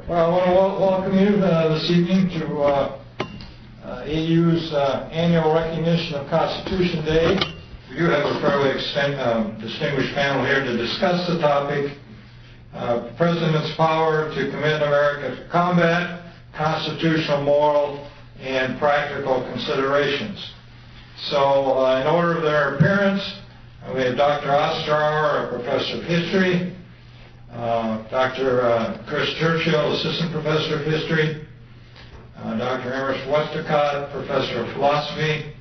Well, I want to welcome you this evening to EU's annual recognition of Constitution Day. We do have a fairly distinguished panel here to discuss the topic, the President's power to commit America to combat, constitutional, moral, and practical considerations. So, in order of their appearance, we have Dr. Osterauer, a professor of history, Dr. Chris Churchill, assistant professor of history, Dr. Emerson Westacott, professor of philosophy,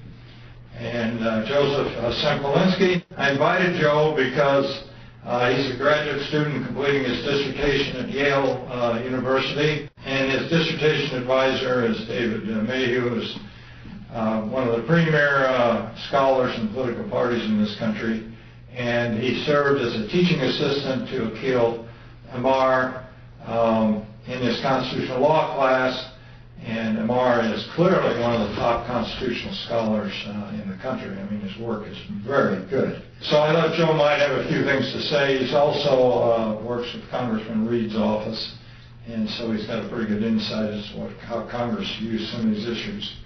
and Joseph Sempolinsky. I invited Joe because he's a graduate student completing his dissertation at Yale University, and his dissertation advisor is David Mayhew, who's one of the premier scholars in political parties in this country, and he served as a teaching assistant to Akil Amar in his constitutional law class, and Amar is clearly one of the top constitutional scholars in the country. I mean, his work is very good. So I thought Joe might have a few things to say. He's also works with Congressman Reed's office, and so he's got a pretty good insight as to how Congress views some of these issues.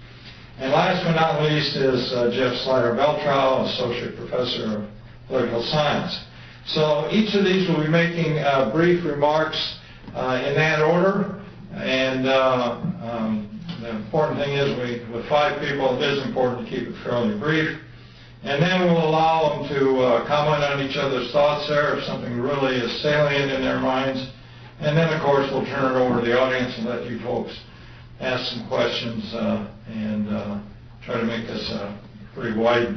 And last but not least is Jeff Slider-Beltrow, Associate Professor of Political Science. So each of these will be making brief remarks in that order. And the important thing is with 5 people, it is important to keep it fairly brief. And then we'll allow them to comment on each other's thoughts there if something really is salient in their minds. And then, of course, we'll turn it over to the audience and let you folks ask some questions and try to make this a pretty wide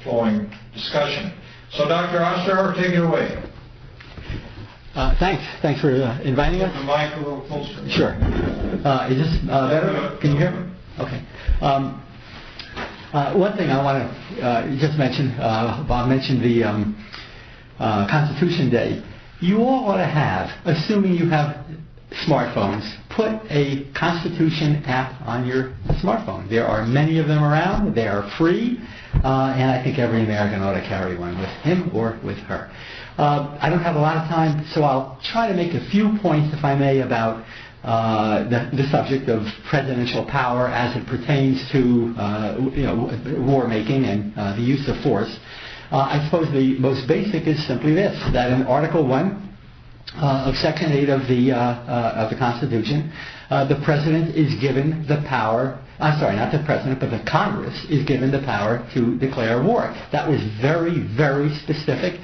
flowing discussion. So Dr. Osterauer, take it away. Thanks for inviting us. The mic a little closer. Sure. Is this better? Can you hear me? Okay. One thing I want to just mention, Bob mentioned the Constitution Day. You all ought to have, assuming you have smartphones, put a Constitution app on your smartphone. There are many of them around. They are free, and I think every American ought to carry one with him or with her. I don't have a lot of time, so I'll try to make a few points, if I may, about the subject of presidential power as it pertains to war making and the use of force. I suppose the most basic is simply this: that in Article 1 of Section 8 of the Constitution, the President is given the power. I'm sorry, not the President, but the Congress is given the power to declare war. That was very, very specific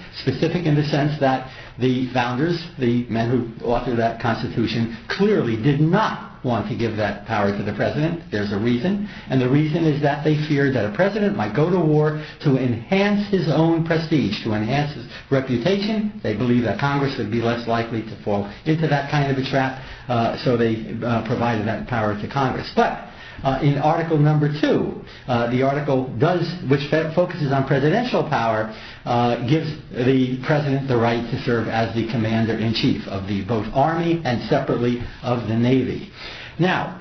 in the sense that the founders, the men who authored that Constitution, clearly did not want to give that power to the President. There's a reason, and the reason is that they feared that a President might go to war to enhance his own prestige, to enhance his reputation. They believed that Congress would be less likely to fall into that kind of a trap, so they provided that power to Congress. But in Article number 2, the article which focuses on presidential power, gives the President the right to serve as the Commander-in-Chief of both Army and separately of the Navy. Now,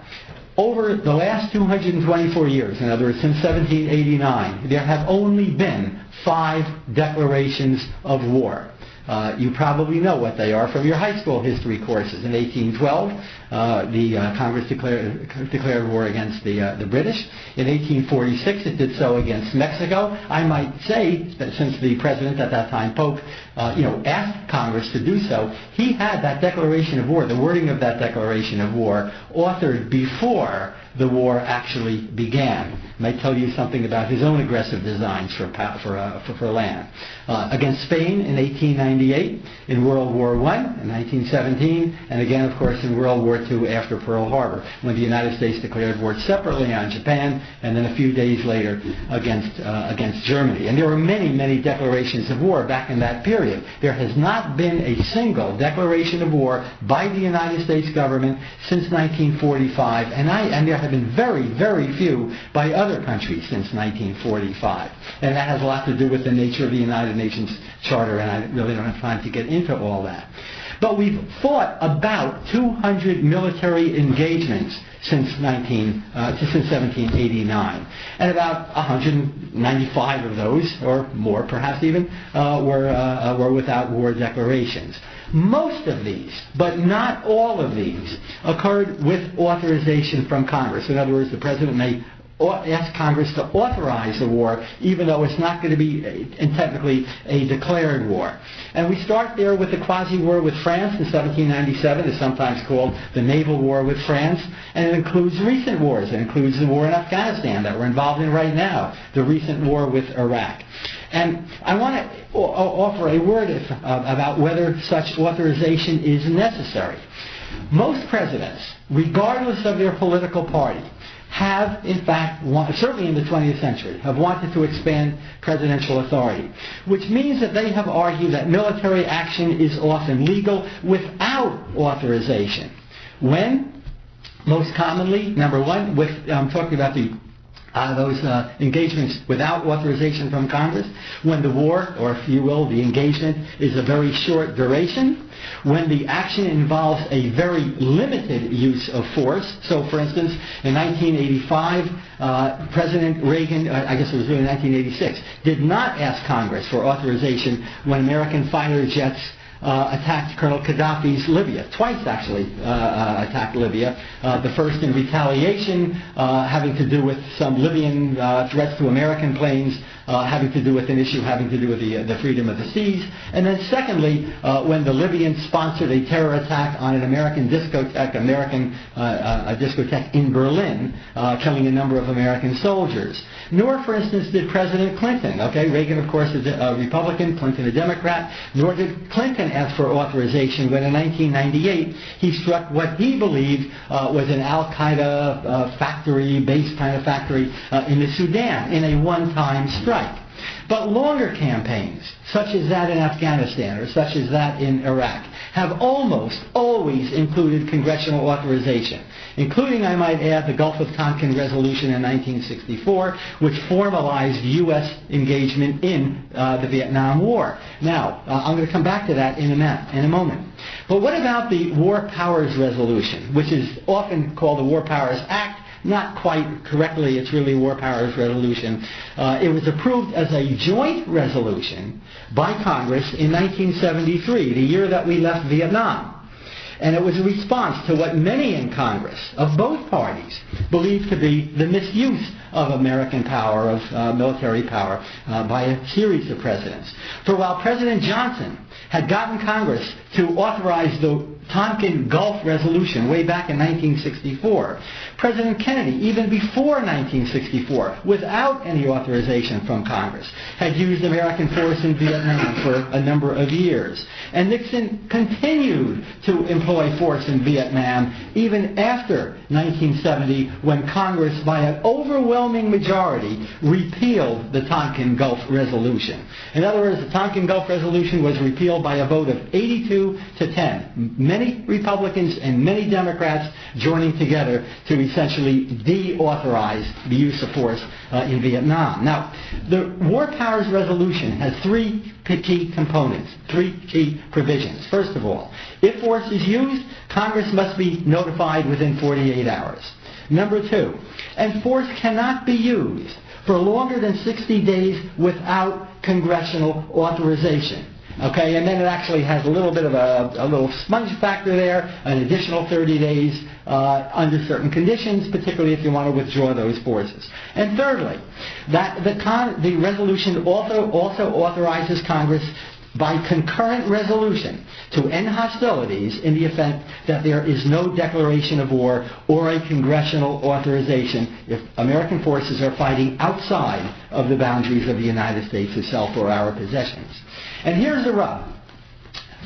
over the last 224 years, in other words, since 1789, there have only been 5 declarations of war. You probably know what they are from your high school history courses. In 1812, the Congress declared war against the British. In 1846, it did so against Mexico. I might say that since the President at that time, Polk, asked Congress to do so, he had that declaration of war, the wording of that declaration of war, authored before the war actually began. It might tell you something about his own aggressive designs for land. Against Spain in 1898, in World War I in 1917, and again, of course, in World War II after Pearl Harbor, when the United States declared war separately on Japan, and then a few days later against Germany. And there were many, many declarations of war back in that period. There has not been a single declaration of war by the United States government since 1945, and there have been very, very few by other countries since 1945. And that has a lot to do with the nature of the United Nations Charter, and I really don't have time to get into all that. But we've fought about 200 military engagements since 1789, and about 195 of those, or more perhaps even, were without war declarations. Most of these, but not all of these, occurred with authorization from Congress. In other words, the President may ask Congress to authorize the war, even though it's not going to be technically a declared war. And we start there with the quasi-war with France in 1797. It's sometimes called the naval war with France. And it includes recent wars. It includes the war in Afghanistan that we're involved in right now, the recent war with Iraq. And I want to offer a word about whether such authorization is necessary. Most presidents, regardless of their political party, have, in fact, certainly in the 20th century, have wanted to expand presidential authority, which means that they have argued that military action is often legal without authorization. When? Most commonly, number one, I'm talking about those engagements without authorization from Congress, when the war, or if you will, the engagement, is a very short duration, when the action involves a very limited use of force. So, for instance, in 1985, President Reagan, I guess it was really 1986, did not ask Congress for authorization when American fighter jets attacked Colonel Gaddafi's Libya. Twice, actually, attacked Libya. The first in retaliation, having to do with some Libyan threats to American planes, having to do with an issue having to do with the freedom of the seas. And then secondly, when the Libyans sponsored a terror attack on an American discotheque, a discotheque in Berlin, killing a number of American soldiers. Nor, for instance, did President Clinton. Reagan, of course, is a Republican, Clinton a Democrat. Nor did Clinton ask for authorization when in 1998 he struck what he believed was an Al-Qaeda factory, base kind of factory in the Sudan in a one-time strike. But longer campaigns, such as that in Afghanistan or such as that in Iraq, have almost always included congressional authorization, including, I might add, the Gulf of Tonkin Resolution in 1964, which formalized U.S. engagement in the Vietnam War. Now, I'm going to come back to that in a moment. But what about the War Powers Resolution, which is often called the War Powers Act? Not quite correctly, it's really War Powers Resolution. It was approved as a joint resolution by Congress in 1973, the year that we left Vietnam. And it was a response to what many in Congress, of both parties, believed to be the misuse of American power, of military power, by a series of presidents. For while President Johnson had gotten Congress to authorize the Tonkin Gulf Resolution way back in 1964, President Kennedy, even before 1964, without any authorization from Congress, had used American force in Vietnam for a number of years. And Nixon continued to employ force in Vietnam even after 1970, when Congress, by an overwhelming majority, repealed the Tonkin Gulf Resolution. In other words, the Tonkin Gulf Resolution was repealed by a vote of 82 to 10. Many Republicans and many Democrats joining together to essentially deauthorize the use of force in Vietnam. Now, the War Powers Resolution has three key components, three key provisions. First of all, if force is used, Congress must be notified within 48 hours. Number two, and force cannot be used for longer than 60 days without congressional authorization. Okay, and then it actually has a little bit of a little sponge factor there, an additional 30 days under certain conditions, particularly if you want to withdraw those forces. And thirdly, that the resolution also authorizes Congress by concurrent resolution to end hostilities in the event that there is no declaration of war or a congressional authorization if American forces are fighting outside of the boundaries of the United States itself or our possessions. And here's the rub.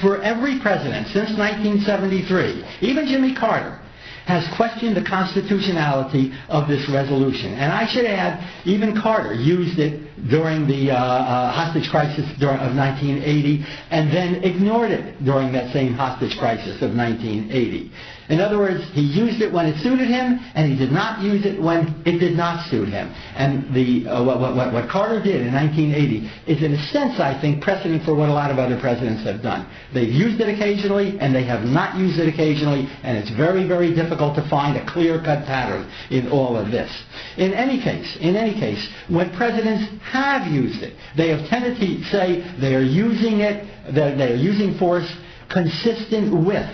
For every president since 1973, even Jimmy Carter, has questioned the constitutionality of this resolution. And I should add, even Carter used it during the hostage crisis of 1980 and then ignored it during that same hostage crisis of 1980. In other words, he used it when it suited him, and he did not use it when it did not suit him. And what Carter did in 1980 is, in a sense, I think, precedent for what a lot of other presidents have done. They've used it occasionally, and they have not used it occasionally, and it's very, very difficult to find a clear-cut pattern in all of this. In any case, when presidents have used it, they have tended to say they are using it, they are using force consistent with,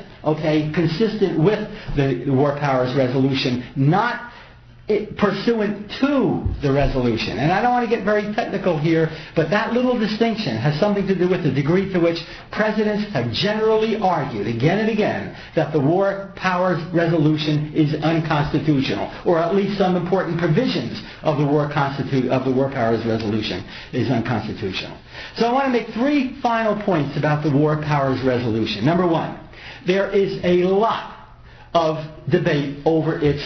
the War Powers Resolution, not pursuant to the resolution. And I don't want to get very technical here, but that little distinction has something to do with the degree to which presidents have generally argued again and again that the War Powers Resolution is unconstitutional, or at least some important provisions of the War Powers Resolution is unconstitutional. So I want to make three final points about the War Powers Resolution. Number one, there is a lot of debate over its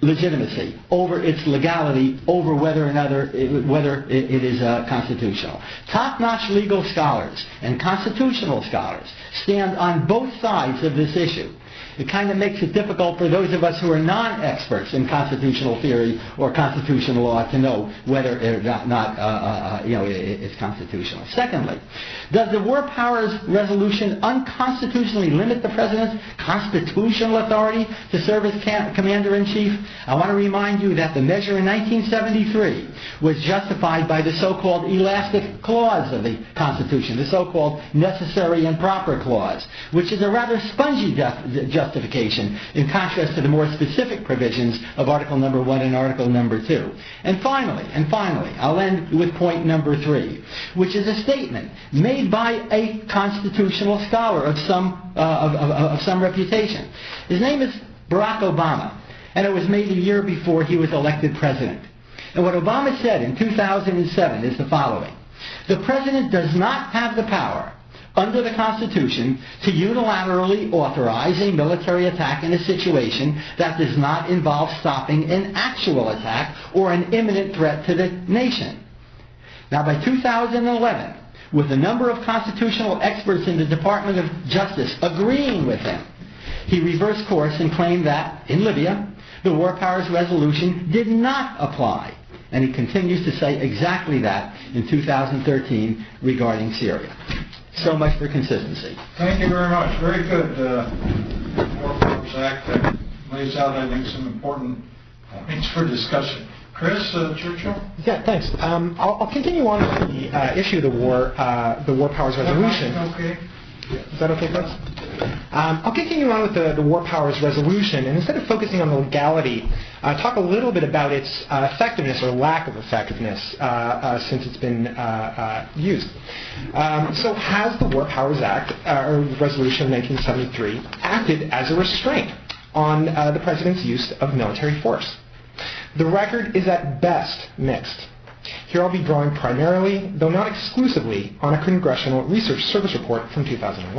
legitimacy, over its legality, over whether it is constitutional. Top-notch legal scholars and constitutional scholars stand on both sides of this issue. It kind of makes it difficult for those of us who are non-experts in constitutional theory or constitutional law to know whether or not it's constitutional. Secondly, does the War Powers Resolution unconstitutionally limit the President's constitutional authority to serve as Commander-in-Chief? I want to remind you that the measure in 1973 was justified by the so-called elastic clause of the Constitution, the so-called necessary and proper clause, which is a rather spongy justification in contrast to the more specific provisions of Article Number 1 and Article Number 2. And finally, I'll end with point number 3, which is a statement made by a constitutional scholar of some reputation. His name is Barack Obama, and it was made a year before he was elected president. And what Obama said in 2007 is the following: the President does not have the power under the Constitution to unilaterally authorize a military attack in a situation that does not involve stopping an actual attack or an imminent threat to the nation. Now, by 2011, with a number of constitutional experts in the Department of Justice agreeing with him, he reversed course and claimed that, in Libya, the War Powers Resolution did not apply. And he continues to say exactly that in 2013 regarding Syria. So much for consistency. Thank you very much. Very good. War Powers Act that lays out, I think, some important points for discussion. Chris Churchill? Yeah, thanks. I'll continue on with the issue of the War Powers Resolution. Okay. Is that okay, Chris? I'll continue on with the War Powers Resolution, and instead of focusing on the legality, talk a little bit about its effectiveness or lack of effectiveness since it's been used. So has the War Powers Act, or Resolution of 1973, acted as a restraint on the President's use of military force? The record is at best mixed. Here I'll be drawing primarily, though not exclusively, on a Congressional Research Service report from 2001.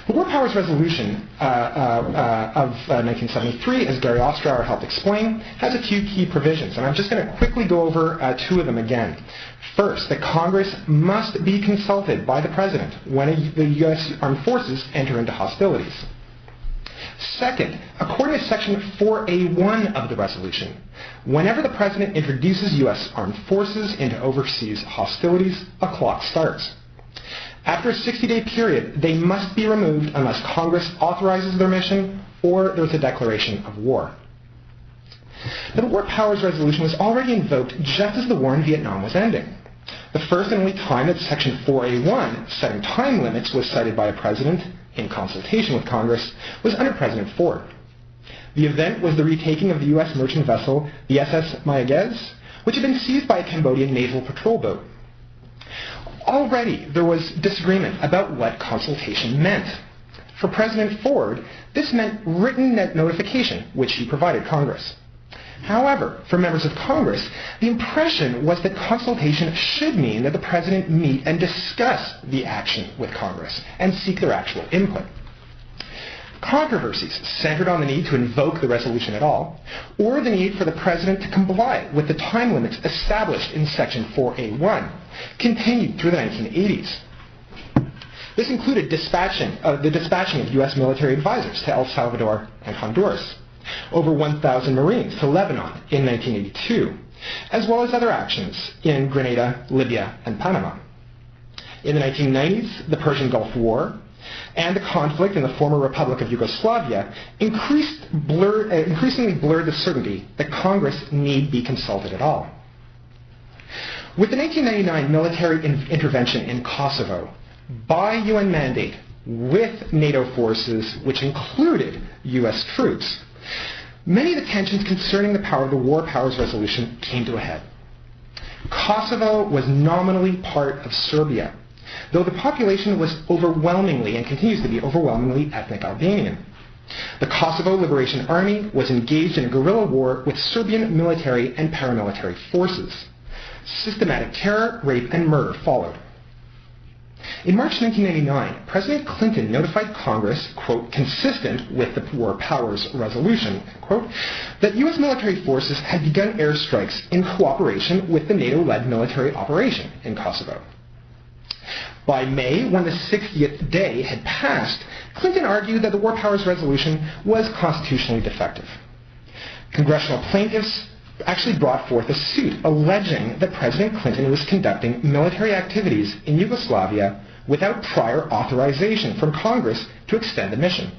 The War Powers Resolution of 1973, as Gary Ostrower helped explain, has a few key provisions, and I'm just going to quickly go over two of them again. First, that Congress must be consulted by the President when the U.S. Armed Forces enter into hostilities. Second, according to Section 4A1 of the resolution, whenever the President introduces U.S. Armed Forces into overseas hostilities, a clock starts. After a 60-day period, they must be removed unless Congress authorizes their mission or there's a declaration of war. Now, the War Powers Resolution was already invoked just as the war in Vietnam was ending. The first and only time that Section 4A1, setting time limits, was cited by a president in consultation with Congress was under President Ford. The event was the retaking of the U.S. merchant vessel, the SS Mayaguez, which had been seized by a Cambodian naval patrol boat. Already there was disagreement about what consultation meant. For President Ford, this meant written notification, which he provided Congress. However, for members of Congress, the impression was that consultation should mean that the President meet and discuss the action with Congress and seek their actual input. Controversies centered on the need to invoke the resolution at all, or the need for the President to comply with the time limits established in Section 4A1, continued through the 1980s. This included the dispatching of U.S. military advisors to El Salvador and Honduras, over 1,000 Marines to Lebanon in 1982, as well as other actions in Grenada, Libya, and Panama. In the 1990s, the Persian Gulf War and the conflict in the former Republic of Yugoslavia increasingly blurred the certainty that Congress need be consulted at all. With the 1999 military intervention in Kosovo, by UN mandate with NATO forces, which included US troops, many of the tensions concerning the power of the War Powers Resolution came to a head. Kosovo was nominally part of Serbia, though the population was overwhelmingly, and continues to be overwhelmingly, ethnic Albanian. The Kosovo Liberation Army was engaged in a guerrilla war with Serbian military and paramilitary forces. Systematic terror, rape, and murder followed. In March 1999, President Clinton notified Congress, quote, consistent with the War Powers Resolution, quote, that U.S. military forces had begun airstrikes in cooperation with the NATO-led military operation in Kosovo. By May, when the 60th day had passed, Clinton argued that the War Powers Resolution was constitutionally defective. Congressional plaintiffs actually brought forth a suit alleging that President Clinton was conducting military activities in Yugoslavia without prior authorization from Congress to extend the mission.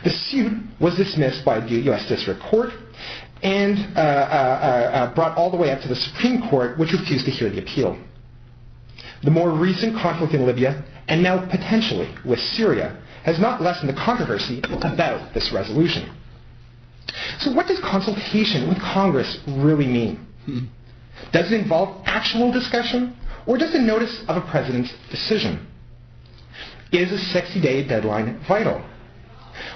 The suit was dismissed by the U.S. District Court and brought all the way up to the Supreme Court, which refused to hear the appeal. The more recent conflict in Libya, and now potentially with Syria, has not lessened the controversy about this resolution. So what does consultation with Congress really mean? Does it involve actual discussion, or just a notice of a president's decision? Is a 60-day deadline vital?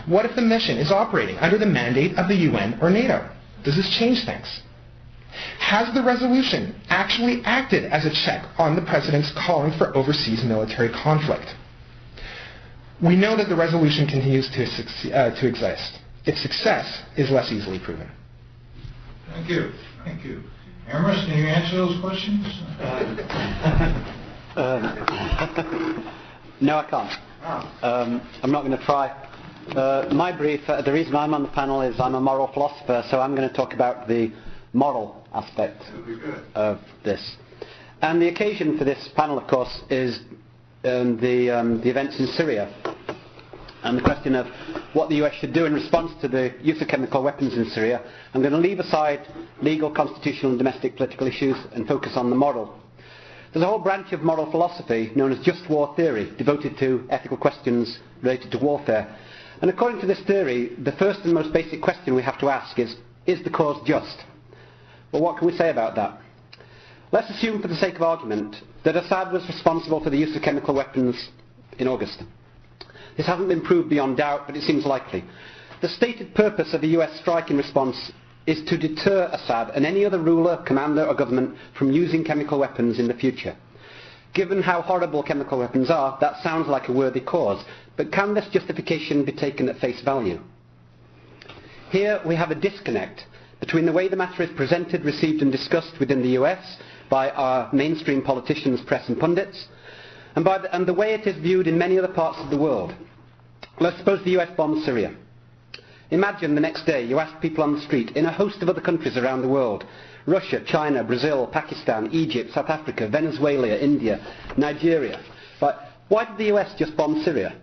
What if the mission is operating under the mandate of the UN or NATO? Does this change things? Has the resolution actually acted as a check on the president's calling for overseas military conflict? We know that the resolution continues to exist. Its success is less easily proven. Thank you. Thank you. Emerson, can you answer those questions? No, I can't. I'm not going to try. My brief, the reason I'm on the panel is I'm a moral philosopher, so I'm going to talk about the moral aspect of this. And the occasion for this panel, of course, is the events in Syria and the question of what the US should do in response to the use of chemical weapons in Syria. I'm going to leave aside legal, constitutional and domestic political issues and focus on the moral. There's a whole branch of moral philosophy known as just war theory, devoted to ethical questions related to warfare. And according to this theory, the first and most basic question we have to ask is the cause just? Well, what can we say about that? Let's assume, for the sake of argument, that Assad was responsible for the use of chemical weapons in August. This hasn't been proved beyond doubt, but it seems likely. The stated purpose of a US strike in response is to deter Assad and any other ruler, commander or government from using chemical weapons in the future. Given how horrible chemical weapons are, that sounds like a worthy cause, but can this justification be taken at face value? Here we have a disconnect between the way the matter is presented, received and discussed within the US by our mainstream politicians, press and pundits, and the way it is viewed in many other parts of the world. Let's suppose the US bombs Syria. Imagine the next day you ask people on the street in a host of other countries around the world, Russia, China, Brazil, Pakistan, Egypt, South Africa, Venezuela, India, Nigeria, but why did the US just bomb Syria?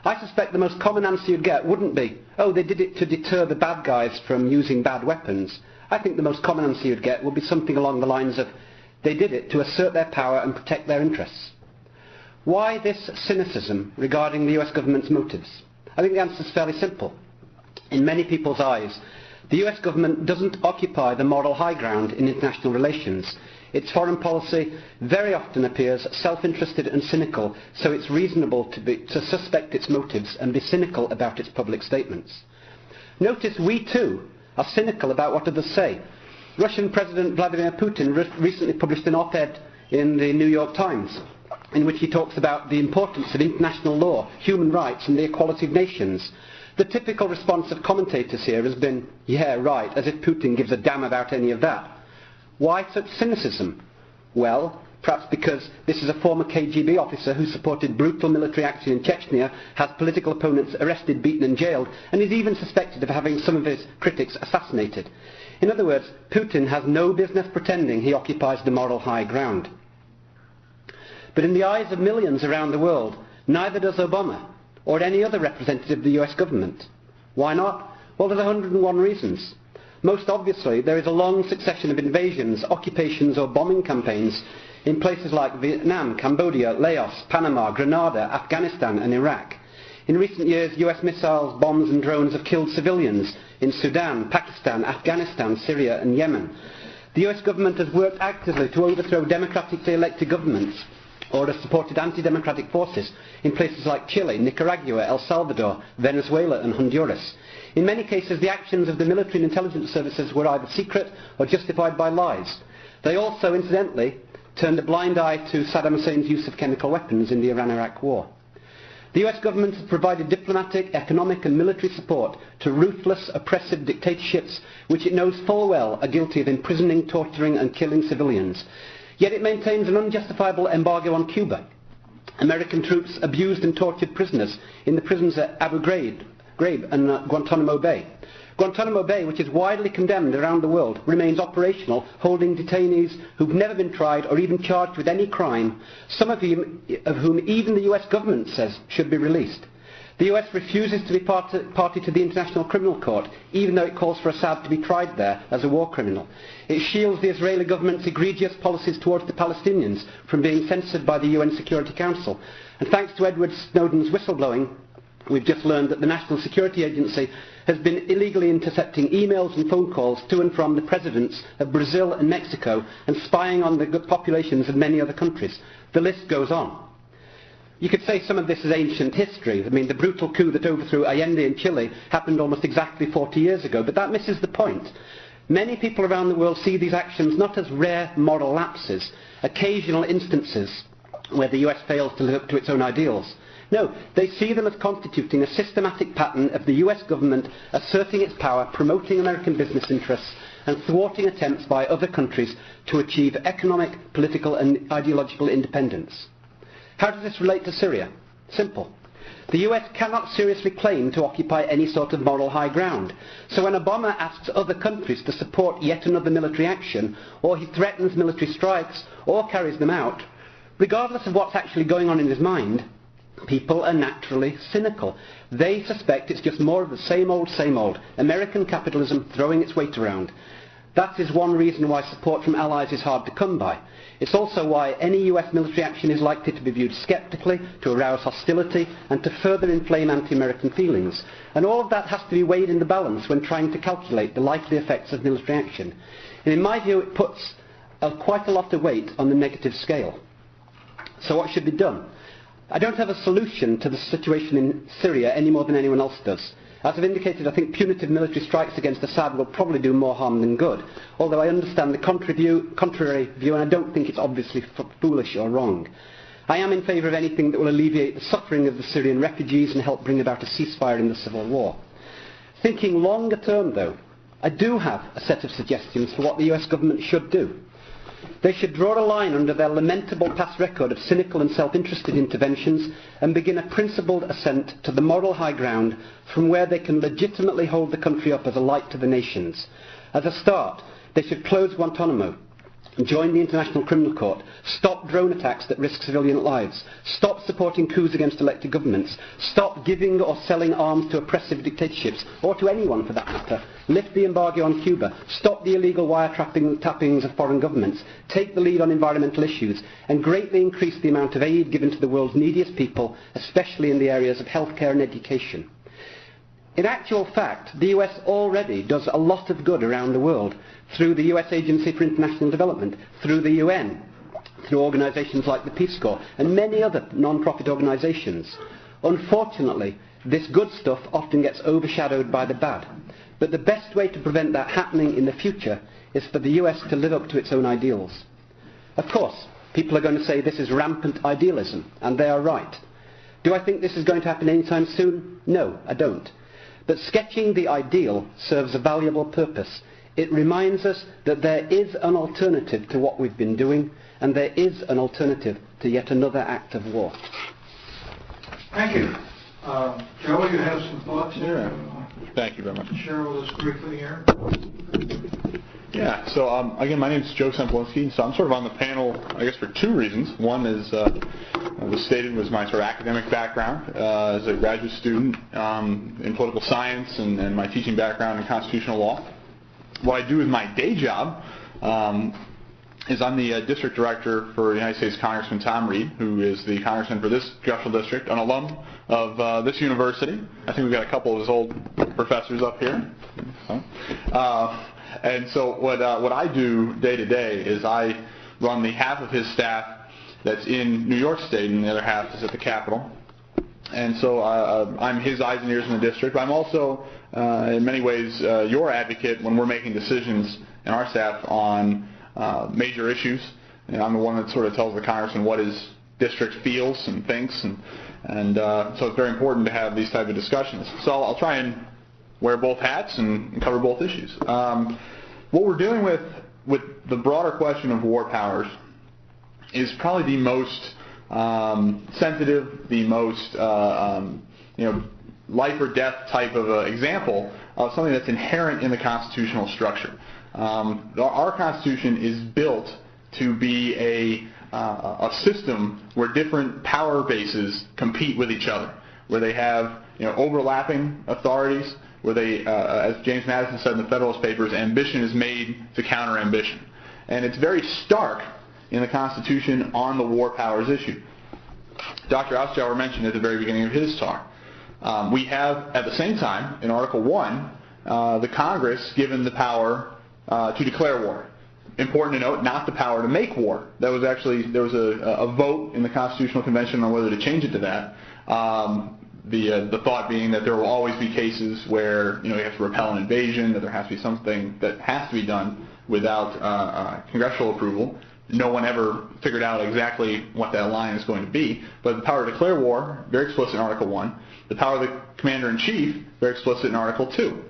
I suspect the most common answer you'd get wouldn't be, oh, they did it to deter the bad guys from using bad weapons. I think the most common answer you'd get would be something along the lines of, they did it to assert their power and protect their interests. Why this cynicism regarding the US government's motives? I think the answer is fairly simple. In many people's eyes, the US government doesn't occupy the moral high ground in international relations. Its foreign policy very often appears self-interested and cynical, so it's reasonable to suspect its motives and be cynical about its public statements. Notice we too are cynical about what others say. Russian President Vladimir Putin recently published an op-ed in the New York Times in which he talks about the importance of international law, human rights and the equality of nations. The typical response of commentators here has been, yeah, right, as if Putin gives a damn about any of that. Why such cynicism? Well, perhaps because this is a former KGB officer who supported brutal military action in Chechnya, has political opponents arrested, beaten and jailed, and is even suspected of having some of his critics assassinated. In other words, Putin has no business pretending he occupies the moral high ground. But in the eyes of millions around the world, neither does Obama or any other representative of the US government. Why not? Well, there's 101 reasons. Most obviously, there is a long succession of invasions, occupations or bombing campaigns in places like Vietnam, Cambodia, Laos, Panama, Grenada, Afghanistan and Iraq. In recent years, US missiles, bombs and drones have killed civilians in Sudan, Pakistan, Afghanistan, Syria and Yemen. The US government has worked actively to overthrow democratically elected governments or has supported anti-democratic forces in places like Chile, Nicaragua, El Salvador, Venezuela and Honduras. In many cases, the actions of the military and intelligence services were either secret or justified by lies. They also, incidentally, turned a blind eye to Saddam Hussein's use of chemical weapons in the Iran-Iraq war. The US government has provided diplomatic, economic and military support to ruthless, oppressive dictatorships which it knows full well are guilty of imprisoning, torturing and killing civilians. Yet it maintains an unjustifiable embargo on Cuba. American troops abused and tortured prisoners in the prisons at Abu Ghraib and Guantanamo Bay. Guantanamo Bay, which is widely condemned around the world, remains operational, holding detainees who've never been tried or even charged with any crime, some of whom even the US government says should be released. The US refuses to be party to the International Criminal Court, even though it calls for Assad to be tried there as a war criminal. It shields the Israeli government's egregious policies towards the Palestinians from being censored by the UN Security Council. And thanks to Edward Snowden's whistleblowing, we've just learned that the National Security Agency has been illegally intercepting emails and phone calls to and from the presidents of Brazil and Mexico and spying on the populations of many other countries. The list goes on. You could say some of this is ancient history. I mean, the brutal coup that overthrew Allende in Chile happened almost exactly 40 years ago, but that misses the point. Many people around the world see these actions not as rare moral lapses, occasional instances where the US fails to live up to its own ideals. No, they see them as constituting a systematic pattern of the US government asserting its power, promoting American business interests and thwarting attempts by other countries to achieve economic, political and ideological independence. How does this relate to Syria? Simple. The US cannot seriously claim to occupy any sort of moral high ground. So when Obama asks other countries to support yet another military action, or he threatens military strikes, or carries them out, regardless of what's actually going on in his mind, people are naturally cynical. They suspect it's just more of the same old, American capitalism throwing its weight around. That is one reason why support from allies is hard to come by. It's also why any US military action is likely to be viewed sceptically, to arouse hostility, and to further inflame anti-American feelings. And all of that has to be weighed in the balance when trying to calculate the likely effects of military action. And in my view, it puts quite a lot of weight on the negative scale. So what should be done? I don't have a solution to the situation in Syria any more than anyone else does. As I've indicated, I think punitive military strikes against Assad will probably do more harm than good, although I understand the contrary view and I don't think it's obviously foolish or wrong. I am in favour of anything that will alleviate the suffering of the Syrian refugees and help bring about a ceasefire in the civil war. Thinking longer term, though, I do have a set of suggestions for what the US government should do. They should draw a line under their lamentable past record of cynical and self-interested interventions and begin a principled ascent to the moral high ground from where they can legitimately hold the country up as a light to the nations. As a start, they should close Guantanamo, join the International Criminal Court, stop drone attacks that risk civilian lives, stop supporting coups against elected governments, stop giving or selling arms to oppressive dictatorships, or to anyone for that matter, lift the embargo on Cuba, stop the illegal wiretappings of foreign governments, take the lead on environmental issues, and greatly increase the amount of aid given to the world's neediest people, especially in the areas of healthcare and education. In actual fact, the US already does a lot of good around the world through the US Agency for International Development, through the UN, through organisations like the Peace Corps, and many other non-profit organisations. Unfortunately, this good stuff often gets overshadowed by the bad. But the best way to prevent that happening in the future is for the US to live up to its own ideals. Of course, people are going to say this is rampant idealism, and they are right. Do I think this is going to happen anytime soon? No, I don't. But sketching the ideal serves a valuable purpose. It reminds us that there is an alternative to what we've been doing, and there is an alternative to yet another act of war. Thank you. Joe, you have some thoughts here? Thank you very much. Share with us briefly here. Yeah, so again, my name is Joe Sempolinski, so I'm sort of on the panel, I guess, for two reasons. One is, was stated, was my sort of academic background as a graduate student in political science and my teaching background in constitutional law. what I do with my day job is I'm the district director for United States Congressman Tom Reed, who is the congressman for this congressional district, an alum of this university. I think we've got a couple of his old professors up here. And so what I do day to day is I run the half of his staff that's in New York State, and the other half is at the Capitol. And so I'm his eyes and ears in the district. But I'm also, in many ways, your advocate when we're making decisions in our staff on major issues. And I'm the one that sort of tells the congressman what his district feels and thinks, and so it's very important to have these type of discussions. So I'll try and wear both hats and cover both issues. What we're dealing with the broader question of war powers is probably the most sensitive, the most life or death type of example of something that's inherent in the constitutional structure. Our Constitution is built to be a system where different power bases compete with each other, where they have overlapping authorities, where they, as James Madison said in the Federalist Papers, ambition is made to counter ambition. And it's very stark in the Constitution on the war powers issue. Dr. Ostauer mentioned at the very beginning of his talk. We have, at the same time, in Article 1, the Congress given the power to declare war. Important to note, not the power to make war. That was actually, there was a vote in the Constitutional Convention on whether to change it to that. The thought being that there will always be cases where you have to repel an invasion, that there has to be something that has to be done without congressional approval. No one ever figured out exactly what that line is going to be. But the power to declare war, very explicit in Article 1. The power of the Commander-in-Chief, very explicit in Article 2.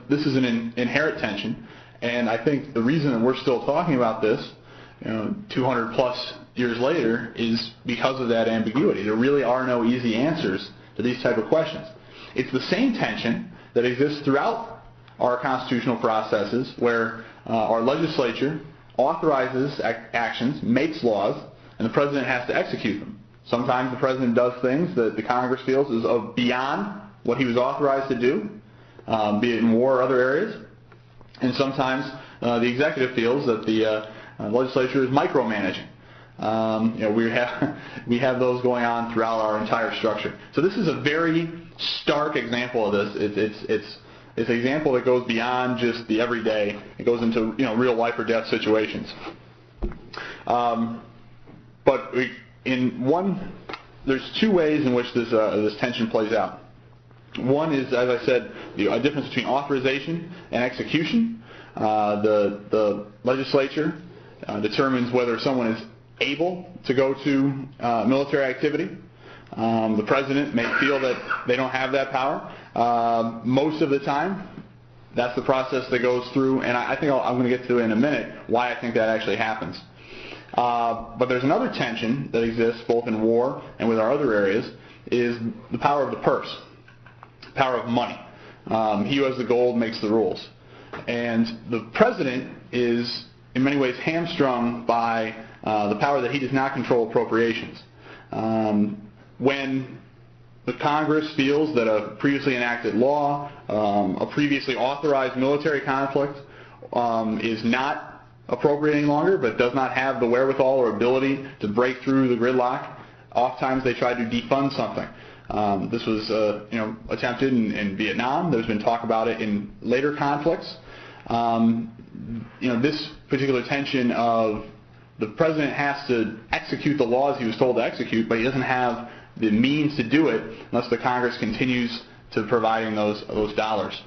This is an inherent tension, and I think the reason that we're still talking about this 200 plus years later is because of that ambiguity. There really are no easy answers to these type of questions. It's the same tension that exists throughout our constitutional processes where our legislature authorizes actions, makes laws, and the president has to execute them. Sometimes the president does things that the Congress feels is beyond what he was authorized to do, be it in war or other areas. And sometimes the executive feels that the legislature is micromanaging. We have those going on throughout our entire structure. So this is a very stark example of this. It's an example that goes beyond just the everyday. It goes into real life or death situations. But there's two ways in which this tension plays out. One is, as I said, a difference between authorization and execution. The legislature determines whether someone is able to go to military activity. The president may feel that they don't have that power. Most of the time, that's the process that goes through, and I think I'm going to get to in a minute why I think that actually happens. But there's another tension that exists both in war and with our other areas, is the power of the purse, power of money. He who has the gold makes the rules. And the president is, in many ways, hamstrung by the power that he does not control appropriations. When the Congress feels that a previously enacted law, a previously authorized military conflict is not appropriate any longer, but does not have the wherewithal or ability to break through the gridlock, oftentimes they try to defund something. This was attempted in Vietnam. There's been talk about it in later conflicts. This particular tension of the president has to execute the laws he was told to execute, but he doesn't have the means to do it unless the Congress continues to providing those dollars.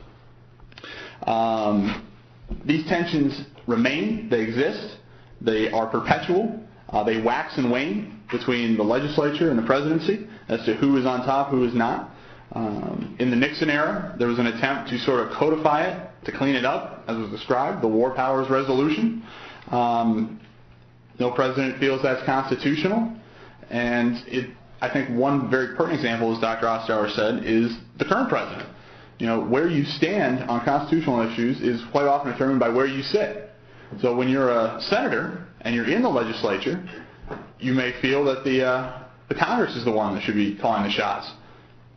These tensions remain, they exist, they are perpetual, they wax and wane between the legislature and the presidency as to who is on top, who is not. In the Nixon era, there was an attempt to sort of codify it, to clean it up, as was described, the War Powers Resolution. No president feels that's constitutional, and I think one very pertinent example, as Dr. Ostauer said, is the current president. Where you stand on constitutional issues is quite often determined by where you sit. So when you're a senator and you're in the legislature, you may feel that the Congress is the one that should be calling the shots.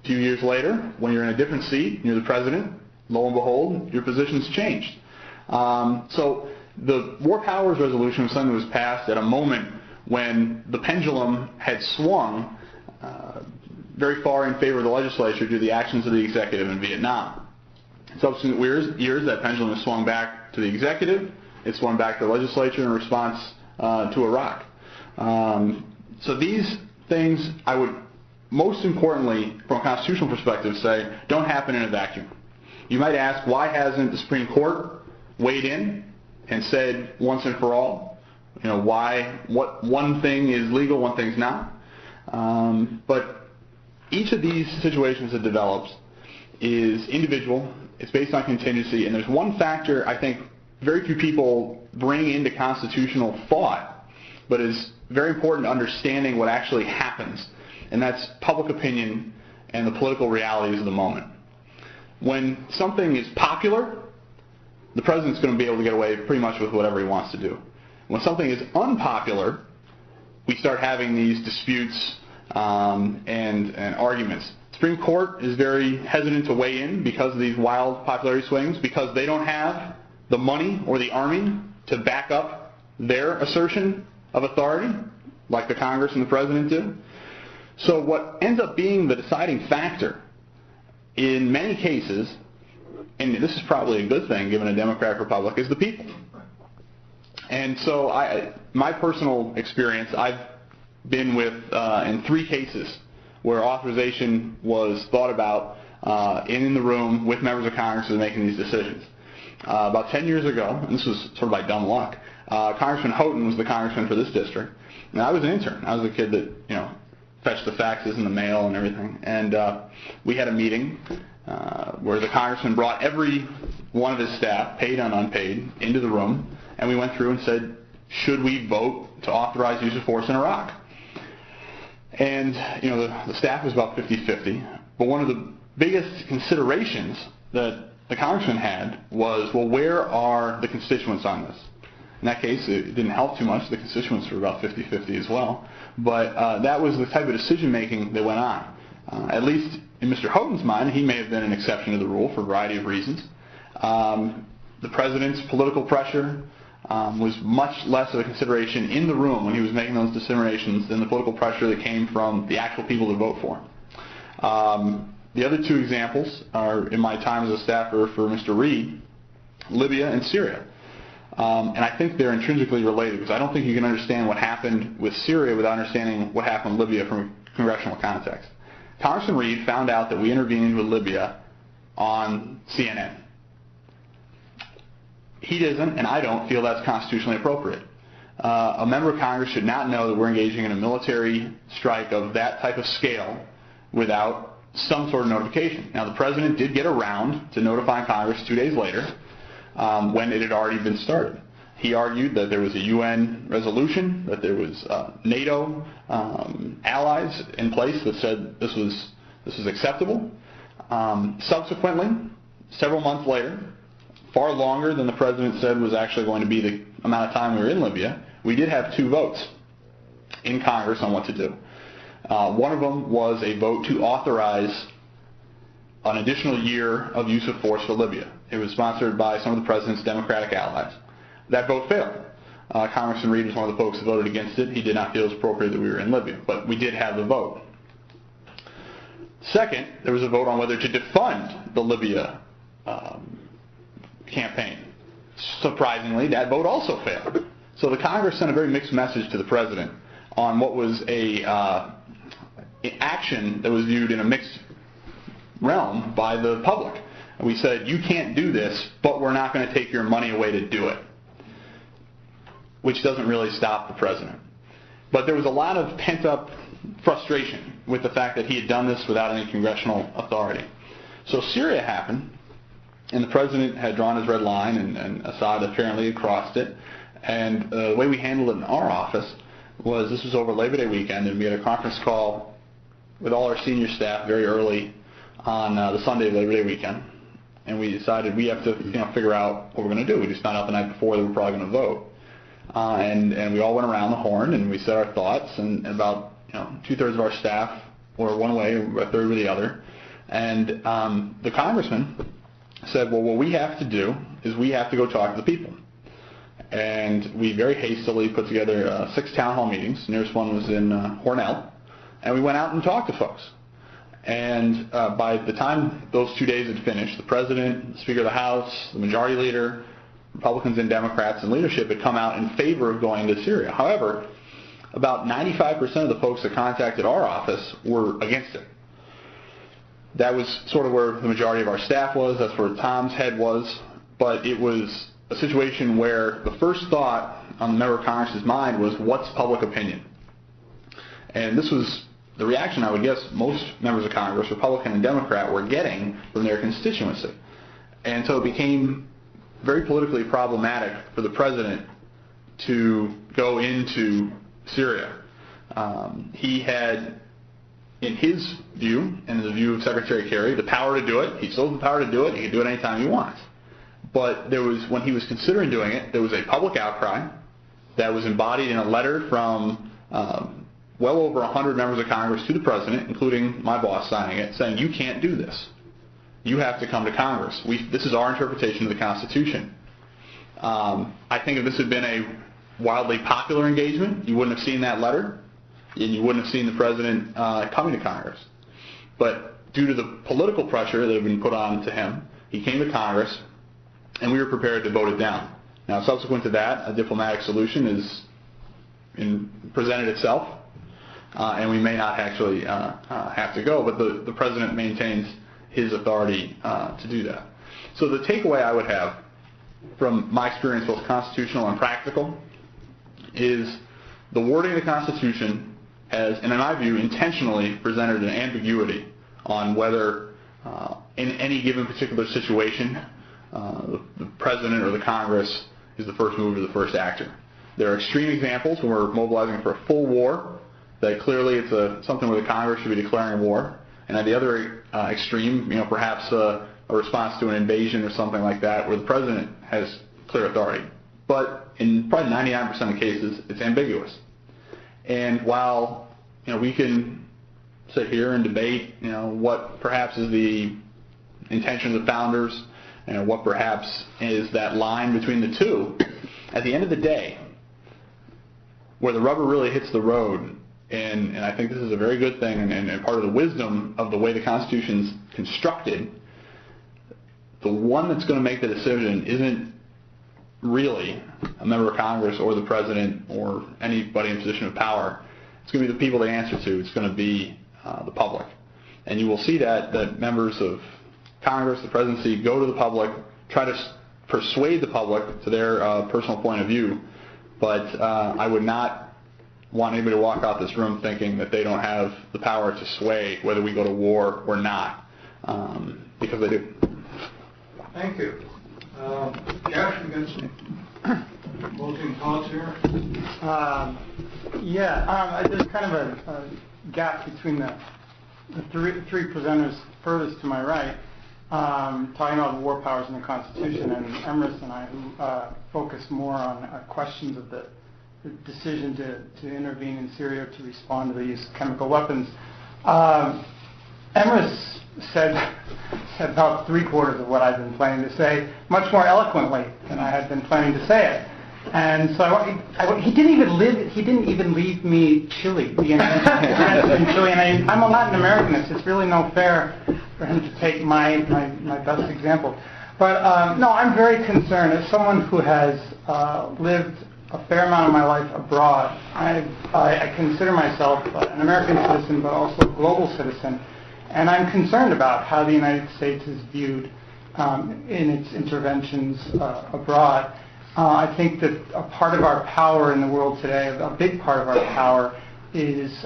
A few years later, when you're in a different seat, you're the president, lo and behold, your position's changed. So the War Powers Resolution was something that was passed at a moment when the pendulum had swung very far in favor of the legislature due to the actions of the executive in Vietnam. In subsequent years, that pendulum has swung back to the executive. It swung back to the legislature in response to Iraq. So these things, I would most importantly, from a constitutional perspective, say don't happen in a vacuum. You might ask, why hasn't the Supreme Court weighed in and said once and for all, what one thing is legal, one thing's not? But each of these situations that develops is individual. It's based on contingency, and there's one factor I think very few people bring into constitutional thought, but is very important to understanding what actually happens, and that's public opinion and the political realities of the moment. When something is popular, the president's going to be able to get away pretty much with whatever he wants to do. When something is unpopular, we start having these disputes and arguments. The Supreme Court is very hesitant to weigh in because of these wild popularity swings, because they don't have the money or the army to back up their assertion of authority, like the Congress and the president do. So what ends up being the deciding factor in many cases, and this is probably a good thing given a democratic republic, is the people. And so my personal experience, I've been with in 3 cases where authorization was thought about in the room with members of Congress who were making these decisions. About 10 years ago, and this was sort of by dumb luck, Congressman Houghton was the congressman for this district, and I was an intern. I was a kid that fetched the faxes in the mail and everything. And we had a meeting where the congressman brought every one of his staff, paid and unpaid, into the room, and we went through and said, should we vote to authorize use of force in Iraq? And the staff was about 50-50, but one of the biggest considerations that the congressman had was, well, where are the constituents on this? In that case, it didn't help too much. The constituents were about 50-50 as well. But that was the type of decision-making that went on. At least in Mr. Houghton's mind, he may have been an exception to the rule for a variety of reasons. The president's political pressure was much less of a consideration in the room when he was making those determinations than the political pressure that came from the actual people to vote for him. The other 2 examples are in my time as a staffer for Mr. Reed, Libya and Syria. And I think they're intrinsically related, because I don't think you can understand what happened with Syria without understanding what happened with Libya from a congressional context. Congressman Reed found out that we intervened with Libya on CNN. He doesn't, and I don't, feel that's constitutionally appropriate. A member of Congress should not know that we're engaging in a military strike of that type of scale without some sort of notification. Now, the president did get around to notifying Congress 2 days later, when it had already been started. He argued that there was a UN resolution, that there was NATO allies in place that said this was acceptable. Subsequently, several months later, far longer than the president said was actually going to be the amount of time we were in Libya, we did have 2 votes in Congress on what to do. One of them was a vote to authorize an additional year of use of force for Libya. It was sponsored by some of the president's Democratic allies. That vote failed. Congressman Reed was one of the folks that voted against it. He did not feel it was appropriate that we were in Libya, but we did have the vote. Second, there was a vote on whether to defund the Libya campaign. Surprisingly, that vote also failed. So the Congress sent a very mixed message to the president on what was an action that was viewed in a mixed realm by the public. And we said, you can't do this, but we're not going to take your money away to do it, which doesn't really stop the president. But there was a lot of pent-up frustration with the fact that he had done this without any congressional authority. So Syria happened, and the president had drawn his red line, and Assad apparently had crossed it. And the way we handled it in our office was, this was over Labor Day weekend, and we had a conference call with all our senior staff very early on the Sunday of Labor Day weekend. And we decided we have to figure out what we're going to do. We just found out the night before that we're probably going to vote. And we all went around the horn, and we said our thoughts, and about 2/3 of our staff were one way, 1/3 were the other. And the congressman said, well, what we have to do is we have to go talk to the people. And we very hastily put together 6 town hall meetings. The nearest one was in Hornell. And we went out and talked to folks. And by the time those 2 days had finished, the President, the Speaker of the House, the Majority Leader, Republicans and Democrats and leadership had come out in favor of going to Syria. However, about 95% of the folks that contacted our office were against it. That was sort of where the majority of our staff was. That's where Tom's head was. But it was a situation where the first thought on the member of Congress's mind was, what's public opinion? And this was the reaction I would guess most members of Congress, Republican and Democrat, were getting from their constituency. And so it became very politically problematic for the President to go into Syria. He had, in his view, and in the view of Secretary Kerry, the power to do it. He still has the power to do it. He can do it anytime he wants. But there was, when he was considering doing it, there was a public outcry that was embodied in a letter from well over 100 members of Congress to the President, including my boss signing it, saying, you can't do this. You have to come to Congress. This is our interpretation of the Constitution. I think if this had been a wildly popular engagement, you wouldn't have seen that letter, and you wouldn't have seen the President coming to Congress. But due to the political pressure that had been put on to him, he came to Congress, and we were prepared to vote it down. Now, subsequent to that, a diplomatic solution presented itself, and we may not actually have to go, but the President maintains his authority to do that. So the takeaway I would have from my experience, both constitutional and practical, is the wording of the Constitution has, and in my view, intentionally presented an ambiguity on whether in any given particular situation the President or the Congress is the first mover, the first actor. There are extreme examples when we're mobilizing for a full war that clearly it's something where the Congress should be declaring war. And at the other extreme, perhaps a response to an invasion or something like that, where the President has clear authority. But in probably 99% of cases, it's ambiguous. And while we can sit here and debate, what perhaps is the intention of the founders, and what perhaps is that line between the two, at the end of the day, where the rubber really hits the road, and I think this is a very good thing, and part of the wisdom of the way the Constitution's constructed, the one that's going to make the decision isn't really a member of Congress or the President or anybody in a position of power. It's going to be the people they answer to. It's going to be the public. And you will see that members of Congress, the presidency, go to the public, try to persuade the public to their personal point of view. But I would not want anybody to walk out this room thinking that they don't have the power to sway whether we go to war or not, because they do. Thank you. Josh, you got some closing thoughts here? There's kind of a gap between the three presenters furthest to my right, talking about the war powers in the Constitution, and Emrys and I, who focus more on questions of the decision to intervene in Syria to respond to the use of chemical weapons. Emrys said about 3/4 of what I've been planning to say, much more eloquently than I had been planning to say it. And so he didn't even leave me Chile, the invention in Chile. And I'm a Latin Americanist. It's really no fair for him to take my best example. But no, I'm very concerned. As someone who has lived a fair amount of my life abroad, I consider myself an American citizen, but also a global citizen. And I'm concerned about how the United States is viewed in its interventions abroad. I think that a part of our power in the world today, a big part of our power, is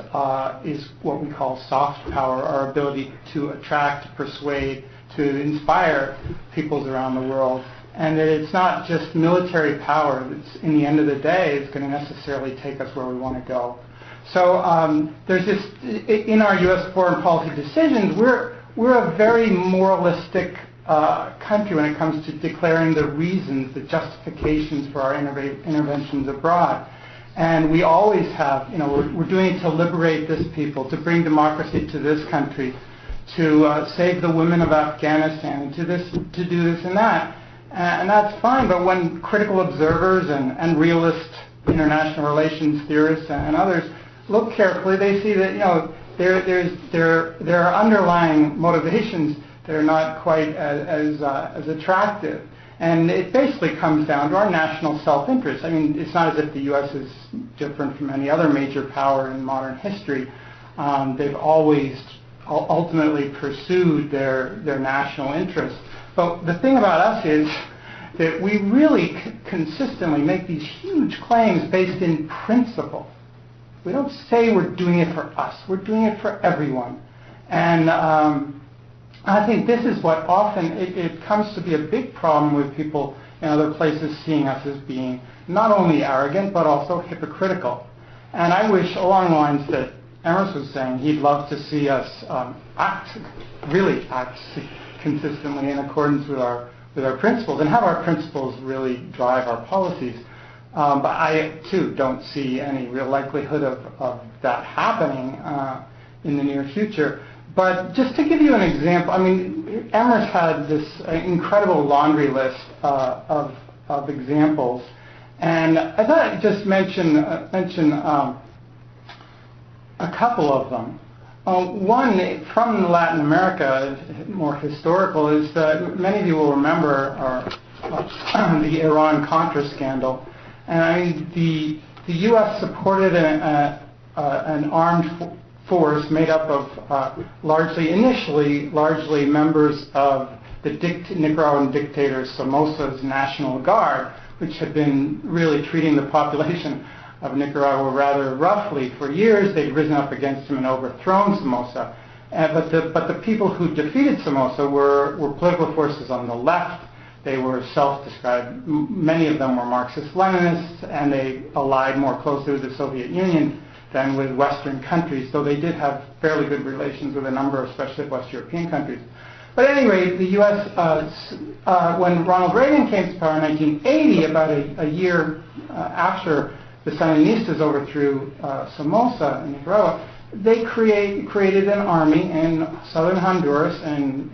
what we call soft power, our ability to attract, to persuade, to inspire peoples around the world. And that it's not just military power that's, in the end of the day, is going to necessarily take us where we want to go. So there's this, in our U.S. foreign policy decisions, we're a very moralistic country when it comes to declaring the reasons, the justifications for our interventions abroad. And we always have, we're doing it to liberate this people, to bring democracy to this country, to save the women of Afghanistan, and to do this and that. And that's fine, but when critical observers and realist international relations theorists and others look carefully, they see that, there are underlying motivations that are not quite as attractive. And it basically comes down to our national self-interest. I mean, it's not as if the U.S. is different from any other major power in modern history. They've always ultimately pursued their national interests. But the thing about us is that we really consistently make these huge claims based in principle. We don't say we're doing it for us. We're doing it for everyone. And I think this is what often it comes to be a big problem with people in other places seeing us as being not only arrogant but also hypocritical. And I wish, along the lines that Emerson was saying, he'd love to see us really act consistently in accordance with our principles and have our principles really drive our policies. But I, too, don't see any real likelihood of that happening in the near future. But just to give you an example, I mean, Emmer's had this incredible laundry list of examples. And I thought I'd just mention a couple of them. One from Latin America, more historical, is that many of you will remember the Iran-Contra scandal. And I mean, the U.S. supported an armed force made up of initially largely members of the Nicaraguan dictator Somoza's National Guard, which had been really treating the population of Nicaragua rather roughly for years. They'd risen up against him and overthrown Somoza. But the people who defeated Somoza were political forces on the left. They were self-described. Many of them were Marxist-Leninists, and they allied more closely with the Soviet Union than with Western countries, though they did have fairly good relations with a number of, especially West European countries. But at any rate, the U.S., when Ronald Reagan came to power in 1980, about a year after the Sandinistas overthrew Somoza in Nicaragua, they created an army in southern Honduras and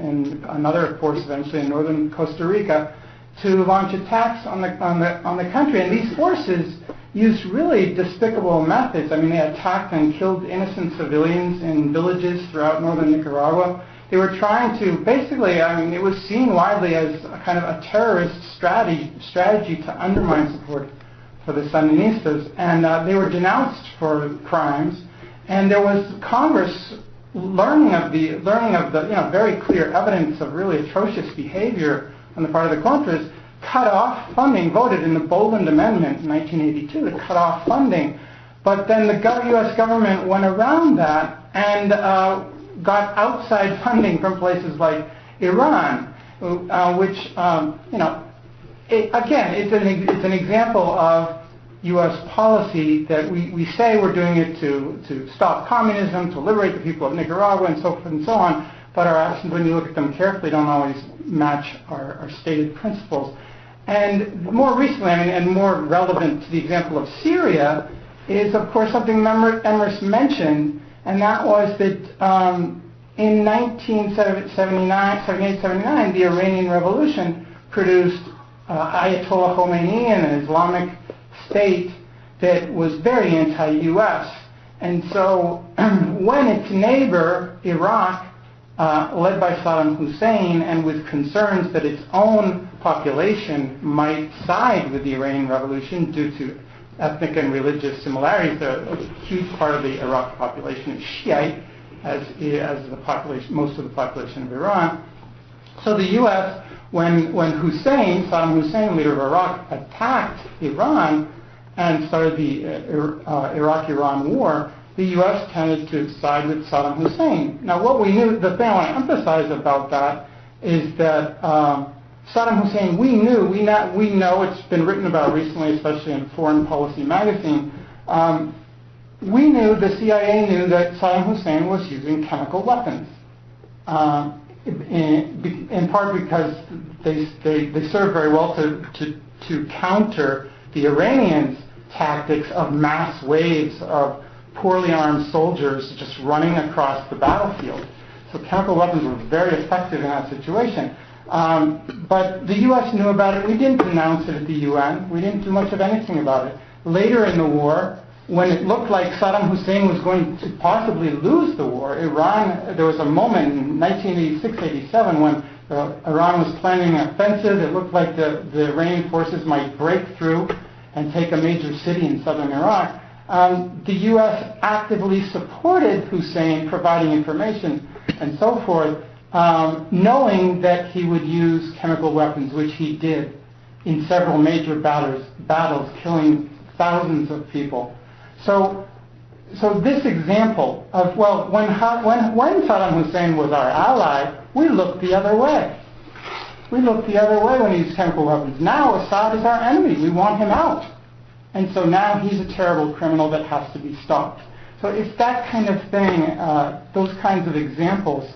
another force eventually in northern Costa Rica to launch attacks on the country. And these forces used really despicable methods. I mean, they attacked and killed innocent civilians in villages throughout northern Nicaragua. They were trying to basically, I mean, it was seen widely as a kind of a terrorist strategy to undermine support for the Sandinistas, and they were denounced for crimes. And there was Congress learning of the very clear evidence of really atrocious behavior on the part of the Contras, cut off funding, voted in the Boland Amendment in 1982 to cut off funding. But then the U.S. government went around that and got outside funding from places like Iran, which, again, it's an example of U.S. policy that we say we're doing it to stop communism, to liberate the people of Nicaragua, and so forth and so on, but our actions, when you look at them carefully, don't always match our stated principles. And more recently, and more relevant to the example of Syria, is of course something Emmerich mentioned, and that was that in 1978-79, the Iranian Revolution produced Ayatollah Khomeini and an Islamic state that was very anti-U.S. And so when its neighbor, Iraq, led by Saddam Hussein, and with concerns that its own population might side with the Iranian Revolution due to ethnic and religious similarities, a huge part of the Iraq population is Shiite, as the population, most of the population of Iran. So the U.S., when Saddam Hussein, leader of Iraq, attacked Iran and started the Iraq-Iran war, the U.S. tended to side with Saddam Hussein. Now, what we knew, the thing I want to emphasize about that is that Saddam Hussein, we know, it's been written about recently, especially in Foreign Policy magazine, we knew, the CIA knew that Saddam Hussein was using chemical weapons, in part because they served very well to counter the Iranians' tactics of mass waves of poorly armed soldiers just running across the battlefield. So chemical weapons were very effective in that situation. But the U.S. knew about it. We didn't denounce it at the UN. We didn't do much of anything about it. Later in the war, when it looked like Saddam Hussein was going to possibly lose the war, Iran, there was a moment in 1986-87 when Iran was planning an offensive. It looked like the Iranian forces might break through and take a major city in southern Iraq. The U.S. actively supported Hussein, providing information and so forth, knowing that he would use chemical weapons, which he did in several major battles, killing thousands of people. So this example of, well, when Saddam Hussein was our ally, we looked the other way. We looked the other way when he used chemical weapons. Now Assad is our enemy. We want him out. And so now he's a terrible criminal that has to be stopped. So it's that kind of thing, those kinds of examples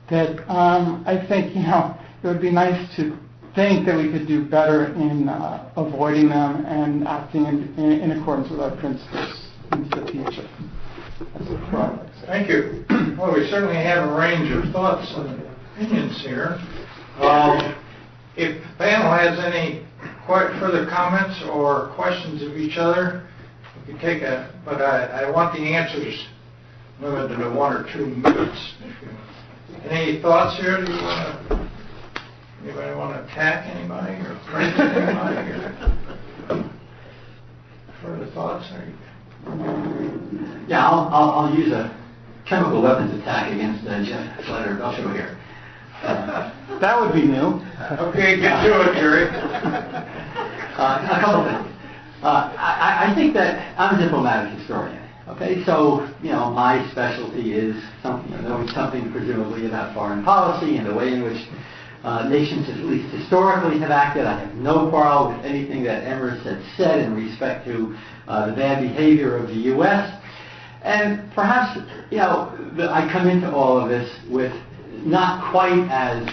that I think, it would be nice to think that we could do better in avoiding them and acting in accordance with our principles into the future. That's what I'd like to say. Thank you. Well, we certainly have a range of thoughts and opinions here. If the panel has any further comments or questions of each other, we can take but I want the answers limited to 1 or 2 minutes. Any thoughts here? Anybody want to attack anybody or praise anybody? Or further thoughts? Yeah, I'll use a chemical weapons attack against Jeff Slater. I'll show here. That would be new. Okay, get to it, Jerry. A couple things. I think that I'm a diplomatic historian. Okay, so my specialty is knowing something presumably about foreign policy and the way in which nations, at least historically, have acted. I have no quarrel with anything that Emrys had said in respect to the bad behavior of the U.S. And perhaps I come into all of this with not quite as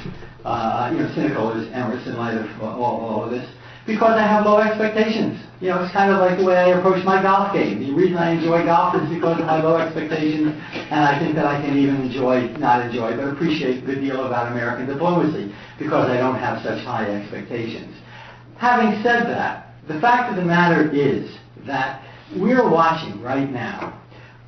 cynical as Emrys in light of all of this, because I have low expectations. It's kind of like the way I approach my golf game. The reason I enjoy golf is because of my low expectations, and I think that I can even not enjoy, but appreciate a good deal about American diplomacy because I don't have such high expectations. Having said that, the fact of the matter is that we're watching right now,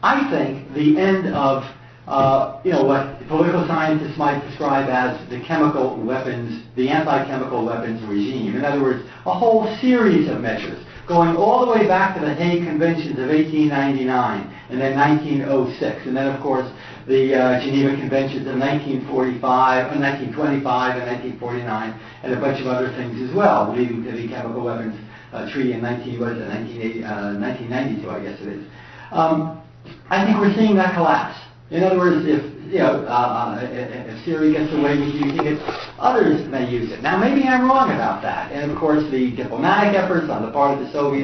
I think, the end of what political scientists might describe as the chemical weapons, the anti-chemical weapons regime. In other words, a whole series of measures going all the way back to the Hague Conventions of 1899 and then 1906, and then of course the Geneva Conventions of 1945, 1925 and 1949, and a bunch of other things as well, leading to the chemical weapons treaty in 1992, I guess it is. I think we're seeing that collapse. In other words, if Syria gets away with using it, others may use it. Now, maybe I'm wrong about that. And of course, the diplomatic efforts on the part of the on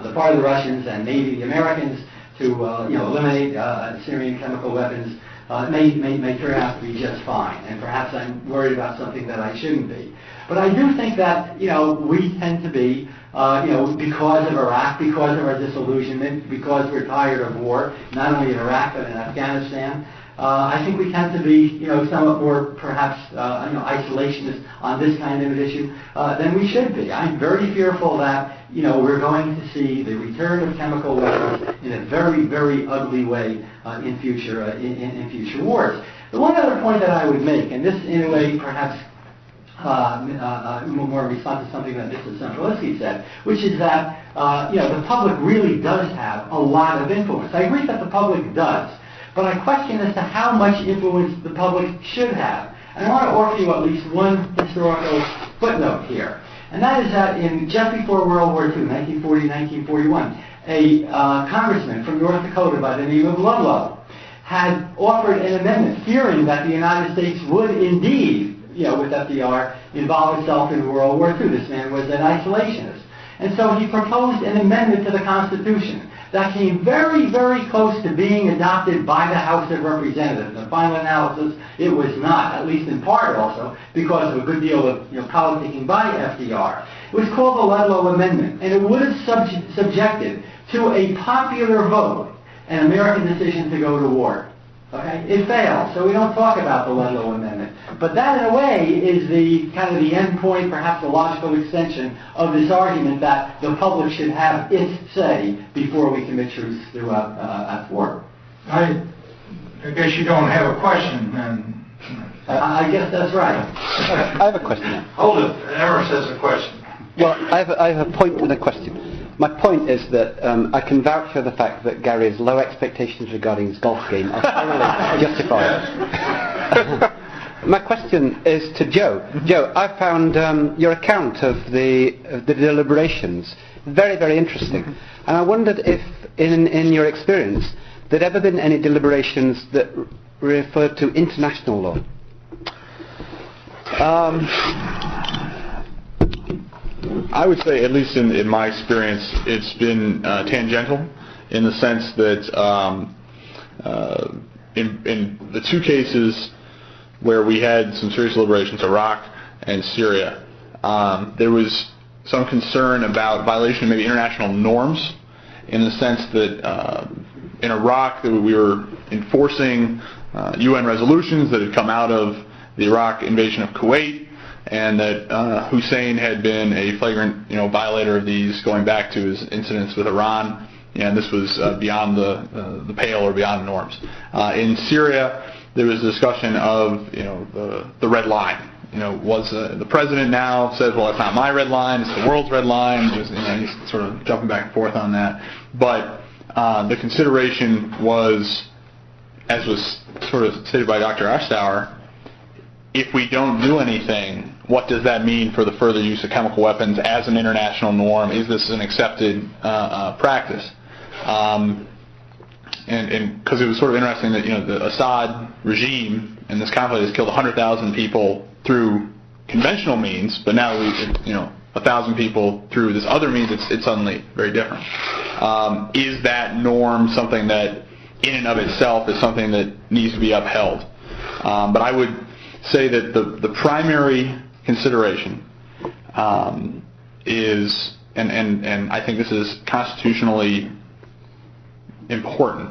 the part of the Russians and maybe the Americans to eliminate Syrian chemical weapons may turn out to be just fine. And perhaps I'm worried about something that I shouldn't be. But I do think that we tend to be, because of Iraq, because of our disillusionment, because we're tired of war, not only in Iraq but in Afghanistan. I think we tend to be, somewhat more perhaps, isolationist on this kind of an issue than we should be. I'm very fearful that, we're going to see the return of chemical weapons in a very, very ugly way in future wars. The one other point that I would make, and this in a way perhaps more in response to something that Mr. Semplinsky said, which is that the public really does have a lot of influence. I agree that the public does, but I question as to how much influence the public should have. And I want to offer you at least one historical footnote here, and that is that just before World War II, 1940-1941, a congressman from North Dakota by the name of Ludlow had offered an amendment fearing that the United States would indeed, with FDR, involve itself in World War II. This man was an isolationist. And so he proposed an amendment to the Constitution that came very, very close to being adopted by the House of Representatives. In the final analysis, it was not, at least in part also, because of a good deal of politicking by FDR. It was called the Ludlow Amendment, and it would have subjected to a popular vote an American decision to go to war. Okay, it failed, so we don't talk about the Ludlow Amendment. But that, in a way, is the kind of the end point, perhaps the logical extension of this argument that the public should have its say before we commit truce through a war. I guess you don't have a question, then. I guess that's right. I have a question. Hold it. Emerson has a question. Well, I have a point and a question. My point is that I can vouch for the fact that Gary's low expectations regarding his golf game are thoroughly justified. My question is to Joe. Joe, I found your account of the deliberations very, very interesting. And I wondered if, in your experience, there'd ever been any deliberations that referred to international law. I would say, at least in my experience, it's been tangential in the sense that in the two cases where we had some serious deliberations, Iraq and Syria, there was some concern about violation of maybe international norms, in the sense that in Iraq that we were enforcing UN resolutions that had come out of the Iraq invasion of Kuwait, and that Hussein had been a flagrant, violator of these, going back to his incidents with Iran, and this was beyond the pale or beyond the norms. In Syria, there was a discussion of, the red line. Was the president now says, well, it's not my red line, it's the world's red line. He's sort of jumping back and forth on that. But the consideration was, as was sort of stated by Dr. Ashtower, if we don't do anything, what does that mean for the further use of chemical weapons as an international norm? Is this an accepted practice? And because it was sort of interesting that the Assad regime in this conflict has killed 100,000 people through conventional means, but now 1,000 people through this other means. It's suddenly very different. Is that norm something that, in and of itself, is something that needs to be upheld? But I would say that the primary consideration is, and I think this is constitutionally important,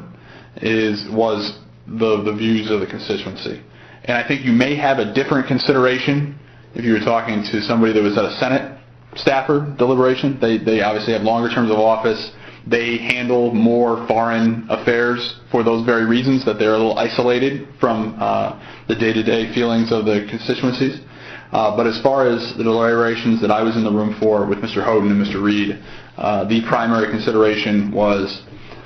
was the views of the constituency. And I think you may have a different consideration if you were talking to somebody that was at a Senate staffer deliberation. They obviously have longer terms of office. They handle more foreign affairs for those very reasons, that they're a little isolated from the day-to-day feelings of the constituencies. But as far as the deliberations that I was in the room for with Mr. Houghton and Mr. Reed, the primary consideration was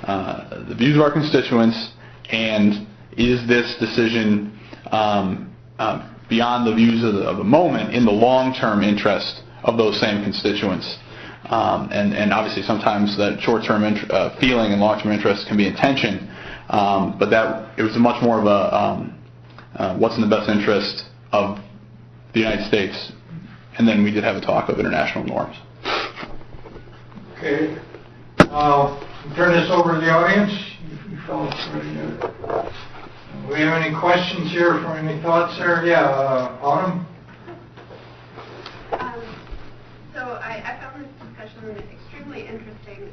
the views of our constituents, and is this decision beyond the views of the moment in the long-term interest of those same constituents. And obviously sometimes that short-term feeling and long-term interest can be in tension, but it was much more of a what's in the best interest of the United States, and then we did have a talk of international norms. Okay. I'll turn this over to the audience. You fellows ready to... Do we have any questions here or any thoughts there? Yeah, Autumn? So I found this discussion extremely interesting.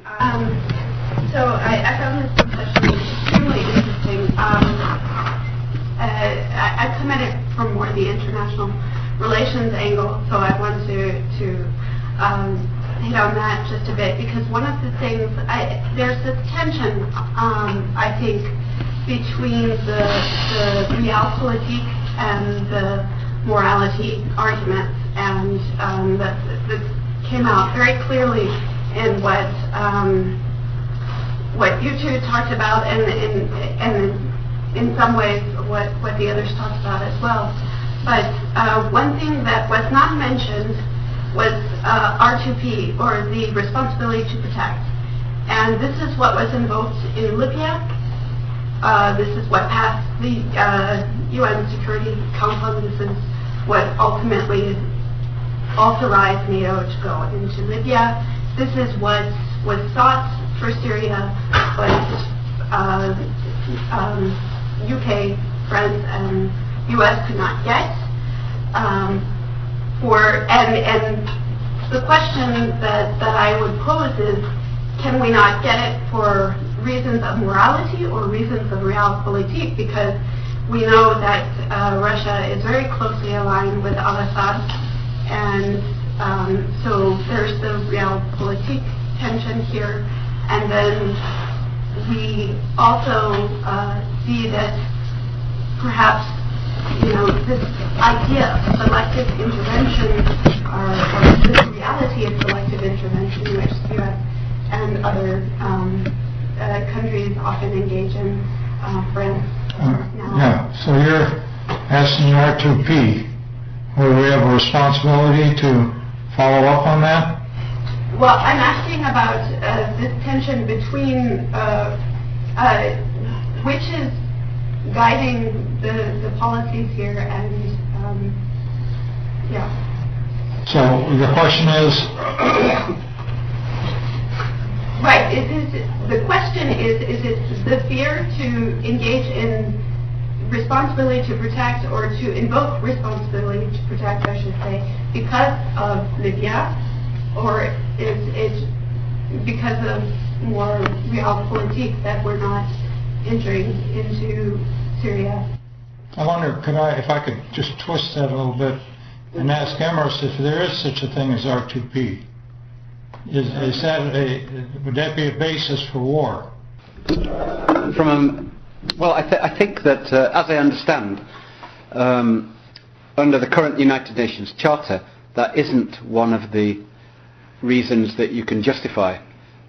I come at it from more the international relations angle, so I wanted to hit on that just a bit, because one of the things, there's this tension, I think, between the realpolitik and the morality arguments, and that came out very clearly in what you two talked about, and in some ways what the others talked about as well. But one thing that was not mentioned was R2P, or the responsibility to protect. And this is what was invoked in Libya. This is what passed the UN Security Council. This is what ultimately authorized NATO to go into Libya. This is what was sought for Syria, but UK, France, and US could not get. And the question that I would pose is, can we not get it for reasons of morality or reasons of realpolitik, because we know that Russia is very closely aligned with Al-Assad, and so there's the realpolitik tension here. And then we also see that perhaps, this idea of selective intervention, or this reality of selective intervention, which the U.S. and other countries often engage in, France now. Yeah, so you're asking R2P, whether we have a responsibility to follow up on that? Well, I'm asking about this tension between which is guiding the policies here, and yeah. So the question is? Right. The question is it the fear to engage in responsibility to protect, or to invoke responsibility to protect, I should say, because of Libya, or is it because of more realpolitik that we're not entering into Syria? I wonder, if I could just twist that a little bit and ask Emrys if there is such a thing as R2P. Would that be a basis for war? I think that, as I understand, under the current United Nations Charter, that isn't one of the reasons that you can justify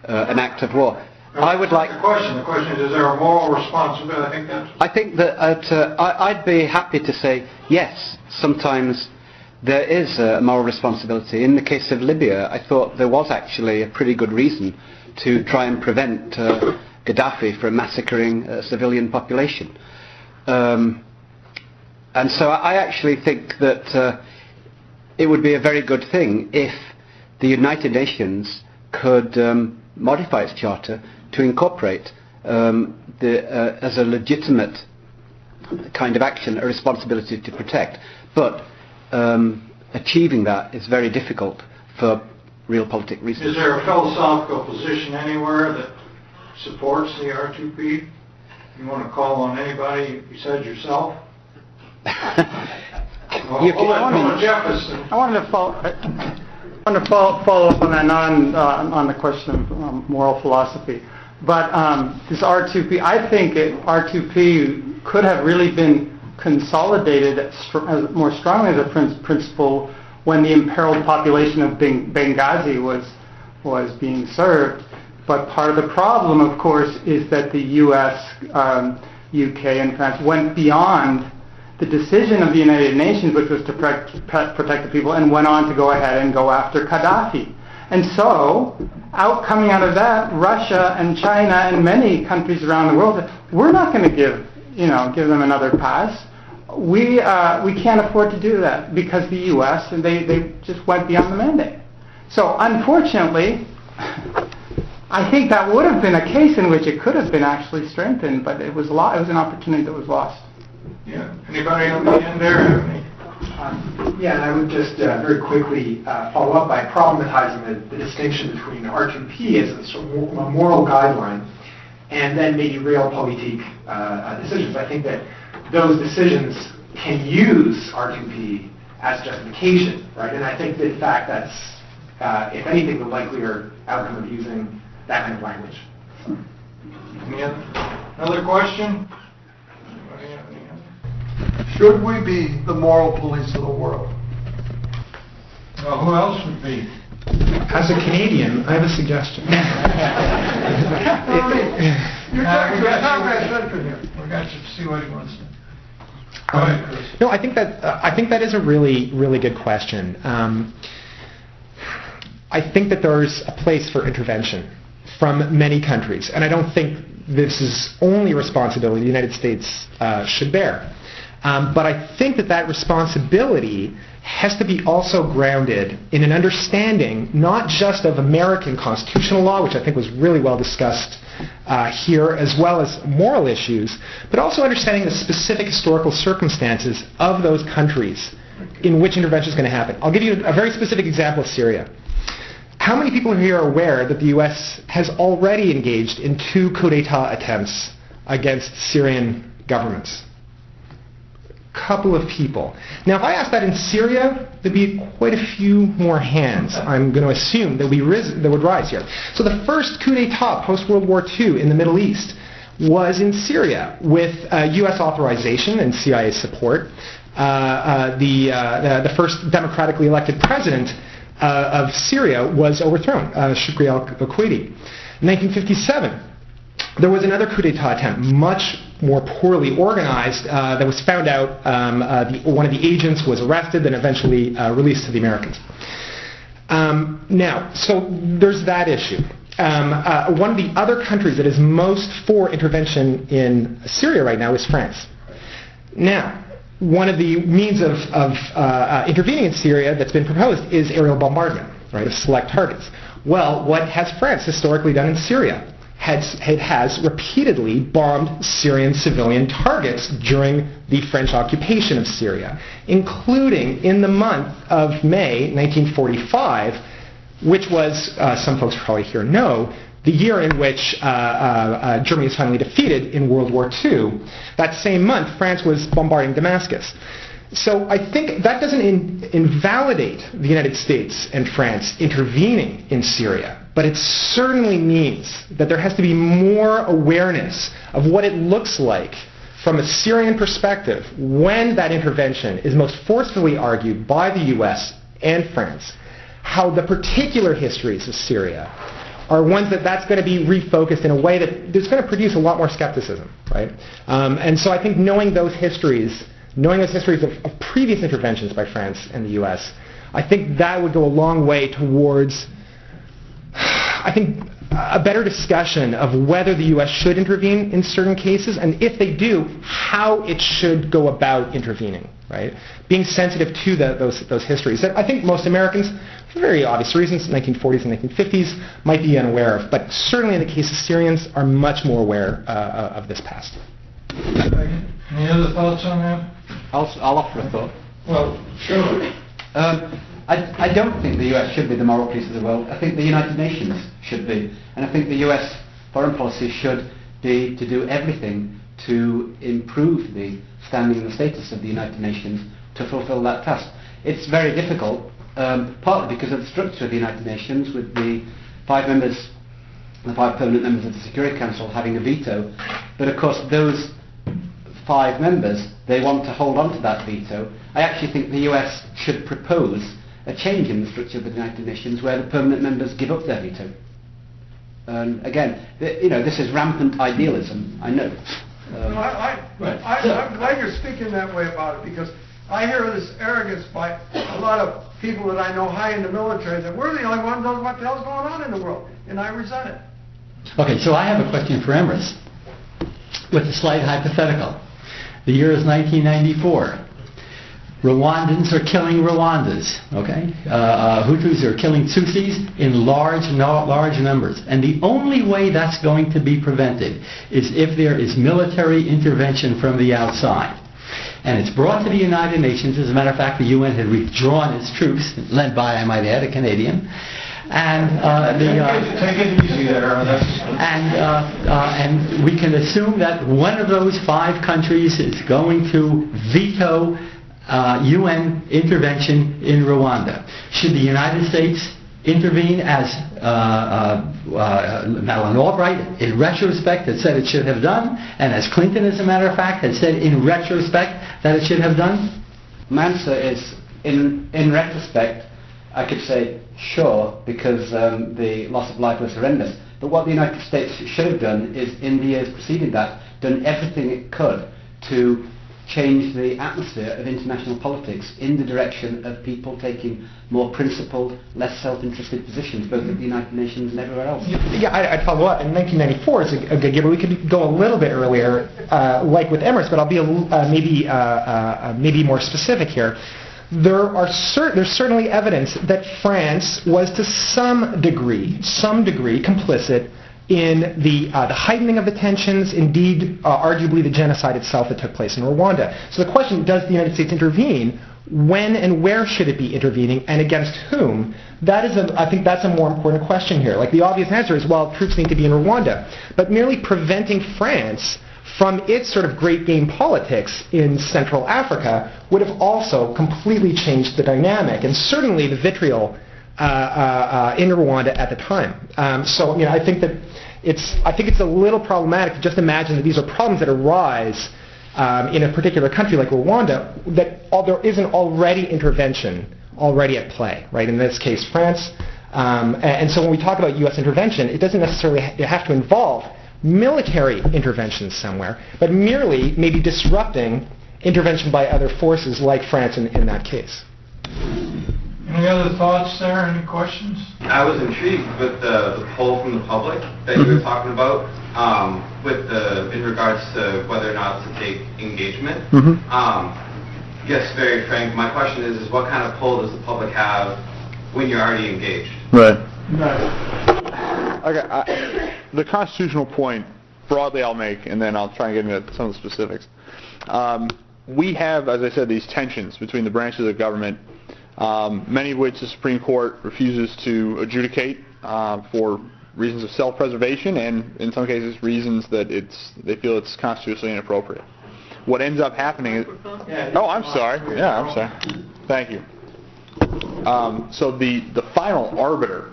an act of war. I would like. The question is there a moral responsibility? I think that I'd be happy to say yes. Sometimes there is a moral responsibility. In the case of Libya, I thought there was actually a pretty good reason to try and prevent Gaddafi from massacring a civilian population. And so I actually think that it would be a very good thing if the United Nations could modify its charter to incorporate as a legitimate kind of action a responsibility to protect. But achieving that is very difficult for realpolitik reasons. Is there a philosophical position anywhere that supports the R2P? You want to call on anybody besides yourself? I wanted to follow up on that, not on the question of moral philosophy, but this R2P. I think R2P could have really been consolidated more strongly as a principle when the imperiled population of Benghazi was being served. But part of the problem, of course, is that the U.S., UK, and France went beyond the decision of the United Nations, which was to protect the people, and went on to go ahead and go after Gaddafi. And so, coming out of that, Russia and China and many countries around the world, we're not going to give them another pass. We can't afford to do that because the U.S. and they just went beyond the mandate. So, unfortunately, I think that would have been a case in which it could have been actually strengthened, but it was an opportunity that was lost. Yeah. Anybody on the end there? Yeah, and I would just very quickly follow up by problematizing the distinction between R2P as a sort of a moral guideline and then maybe realpolitik decisions. I think that those decisions can use R2P as justification, right? And I think that, in fact, that's, if anything, the likelier outcome of using that kind of language. Another question? Should we be the moral police of the world? Well, who else would be? As a Canadian, I have a suggestion. We got you to see what he wants to. Go ahead, Chris. No, I think that is a really, really good question. I think that there's a place for intervention from many countries, and I don't think this is only a responsibility the United States should bear. But I think that responsibility has to be also grounded in an understanding not just of American constitutional law, which I think was really well discussed here, as well as moral issues, but also understanding the specific historical circumstances of those countries in which intervention is going to happen. I'll give you a very specific example of Syria. How many people here are aware that the U.S. has already engaged in 2 coup d'etat attempts against Syrian governments? Couple of people. Now, if I asked that in Syria, there'd be quite a few more hands. I'm going to assume that would rise here. So the first coup d'etat post-World War II in the Middle East was in Syria with U.S. authorization and CIA support. The first democratically elected president of Syria was overthrown, Shukri al-Qaidi. In 1957, there was another coup d'etat attempt, much more poorly organized, that was found out. One of the agents was arrested, then eventually released to the Americans. Now, so there's that issue. One of the other countries that is most for intervention in Syria right now is France. Now, one of the means of intervening in Syria that's been proposed is aerial bombardment, right, of select targets. Well, what has France historically done in Syria? It has repeatedly bombed Syrian civilian targets during the French occupation of Syria, including in the month of May 1945, which was, some folks probably here know, the year in which Germany was finally defeated in World War II. That same month, France was bombarding Damascus. So I think that doesn't invalidate the United States and France intervening in Syria, but it certainly means that there has to be more awareness of what it looks like from a Syrian perspective when that intervention is most forcefully argued by the U.S. and France, how the particular histories of Syria are ones that's going to be refocused in a way that is going to produce a lot more skepticism, right? And so I think knowing those histories of previous interventions by France and the U.S., I think that would go a long way towards, I think, a better discussion of whether the U.S. should intervene in certain cases, and if they do, how it should go about intervening, right? Being sensitive to those histories that I think most Americans, for very obvious reasons, 1940s and 1950s, might be unaware of, but certainly in the case of Syrians are much more aware of this past. Any other thoughts on that? I'll offer a thought. Well, sure. I don't think the US should be the moral police of the world. I think the United Nations should be. And I think the US foreign policy should be to do everything to improve the standing and the status of the United Nations to fulfill that task. It's very difficult, partly because of the structure of the United Nations, with the 5 members, the 5 permanent members of the Security Council having a veto. But of course, those 5 members, they want to hold on to that veto. I actually think the US should propose a change in the structure of the United Nations where the permanent members give up their veto. And again, this is rampant idealism, I know. I'm glad you're speaking that way about it, because I hear this arrogance by a lot of people that I know high in the military that we're the only one who knows what the hell's going on in the world, and I resent it. Okay, so I have a question for Emrys with a slight hypothetical. The year is 1994. Rwandans are killing Rwandans, okay? Hutus are killing Tutsis in large numbers. And the only way that's going to be prevented is if there is military intervention from the outside. And it's brought to the United Nations. As a matter of fact, the UN had withdrawn its troops, led by, I might add, a Canadian. And take it easy there. And we can assume that one of those 5 countries is going to veto UN intervention in Rwanda. Should the United States intervene, as Madeleine Albright in retrospect had said it should have done, and as Clinton, as a matter of fact, had said in retrospect that it should have done? My answer is, in retrospect, I could say sure, because the loss of life was horrendous. But what the United States should have done is, in the years preceding that, done everything it could to change the atmosphere of international politics in the direction of people taking more principled, less self-interested positions, both at the United Nations and everywhere else. Yeah, I'd follow up. In 1994 is a good year, but we could go a little bit earlier, like with Emrys, but I'll be maybe more specific here. There's certainly evidence that France was to some degree complicit in the heightening of the tensions, indeed, arguably the genocide itself that took place in Rwanda. So the question, does the United States intervene when and where should it be intervening, and against whom? I think that's a more important question here. Like, the obvious answer is, well, troops need to be in Rwanda. But merely preventing France from its sort of great game politics in Central Africa would have also completely changed the dynamic, and certainly the vitriol in Rwanda at the time. I think that it's a little problematic to just imagine that these are problems that arise in a particular country like Rwanda, that there isn't already intervention already at play, right? In this case, France. And so when we talk about U.S. intervention, it doesn't necessarily have to involve military intervention somewhere, but merely maybe disrupting intervention by other forces like France in that case. Any other thoughts there? Any questions? I was intrigued with the poll from the public that you were talking about, in regards to whether or not to take engagement. Yes, very frank. My question is what kind of pull does the public have when you're already engaged? Right. Okay. The constitutional point, broadly, I'll make, and then I'll try and get into some of the specifics. We have, as I said, these tensions between the branches of the government, many of which the Supreme Court refuses to adjudicate for reasons of self-preservation, and in some cases reasons that they feel it's constitutionally inappropriate. What ends up happening is... Oh, I'm sorry. Yeah, I'm sorry. Thank you. So the final arbiter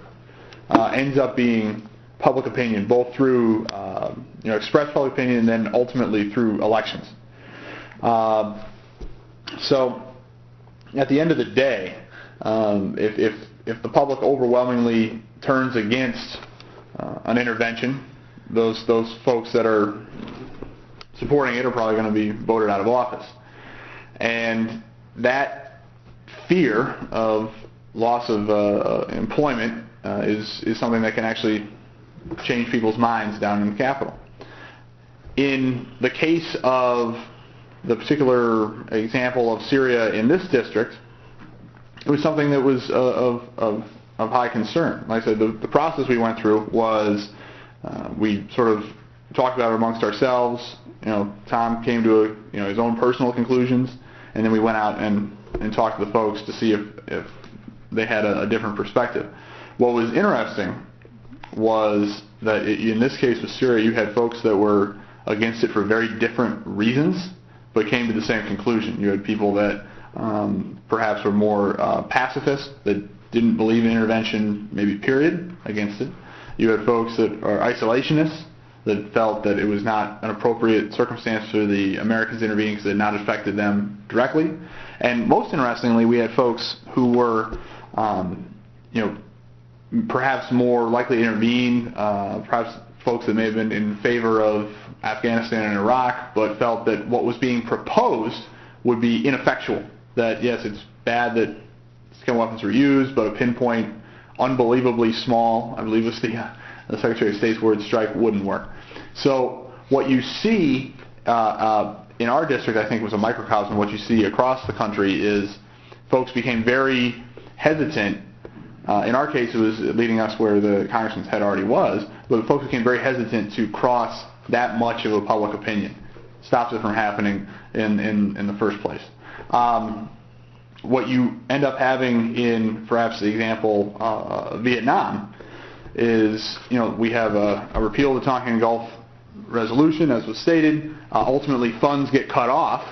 ends up being public opinion, both through expressed public opinion and then ultimately through elections. So at the end of the day, if the public overwhelmingly turns against an intervention, those folks that are supporting it are probably going to be voted out of office. And that fear of loss of employment is something that can actually change people's minds down in the Capitol. In the case of the particular example of Syria in this district, it was something that was of high concern. Like I said, the process we went through was we sort of talked about it amongst ourselves. Tom came to his own personal conclusions, and then we went out and talked to the folks to see if they had a different perspective. What was interesting was that in this case with Syria, you had folks that were against it for very different reasons, but came to the same conclusion. You had people that perhaps were more pacifist, that didn't believe in intervention, maybe period, against it. You had folks that are isolationists, that felt that it was not an appropriate circumstance for the Americans intervening because it had not affected them directly. And most interestingly, we had folks who were, perhaps more likely to intervene, perhaps folks that may have been in favor of Afghanistan and Iraq, but felt that what was being proposed would be ineffectual. That, yes, it's bad that chemical weapons were used, but a pinpoint, unbelievably small, I believe was the Secretary of State's word, strike wouldn't work. So what you see in our district, I think, was a microcosm. What you see across the country is folks became very hesitant. In our case, it was leading us where the congressman's head already was, but folks became very hesitant to cross that much of a public opinion. Stops it from happening in the first place. What you end up having in perhaps the example of Vietnam is, we have a repeal of the Tonkin Gulf resolution, as was stated. Ultimately, funds get cut off,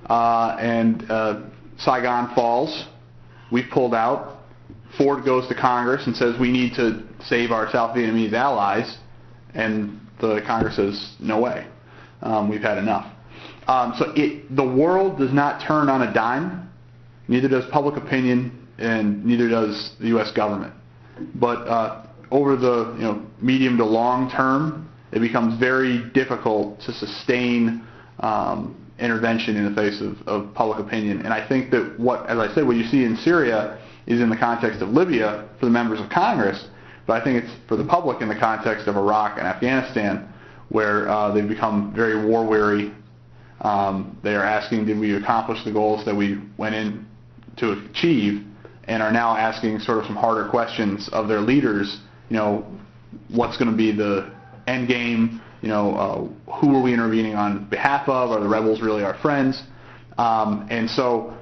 and Saigon falls. We've pulled out. Ford goes to Congress and says we need to save our South Vietnamese allies, and the Congress says no way. We've had enough. So the world does not turn on a dime. Neither does public opinion, and neither does the U.S. government. But over the medium to long term, it becomes very difficult to sustain intervention in the face of public opinion. And I think that as I said, what you see in Syria is in the context of Libya for the members of Congress, but I think it's for the public in the context of Iraq and Afghanistan, where they've become very war-weary. They are asking, did we accomplish the goals that we went in to achieve, and are now asking sort of some harder questions of their leaders, what's going to be the end game, who are we intervening on behalf of, are the rebels really our friends? And so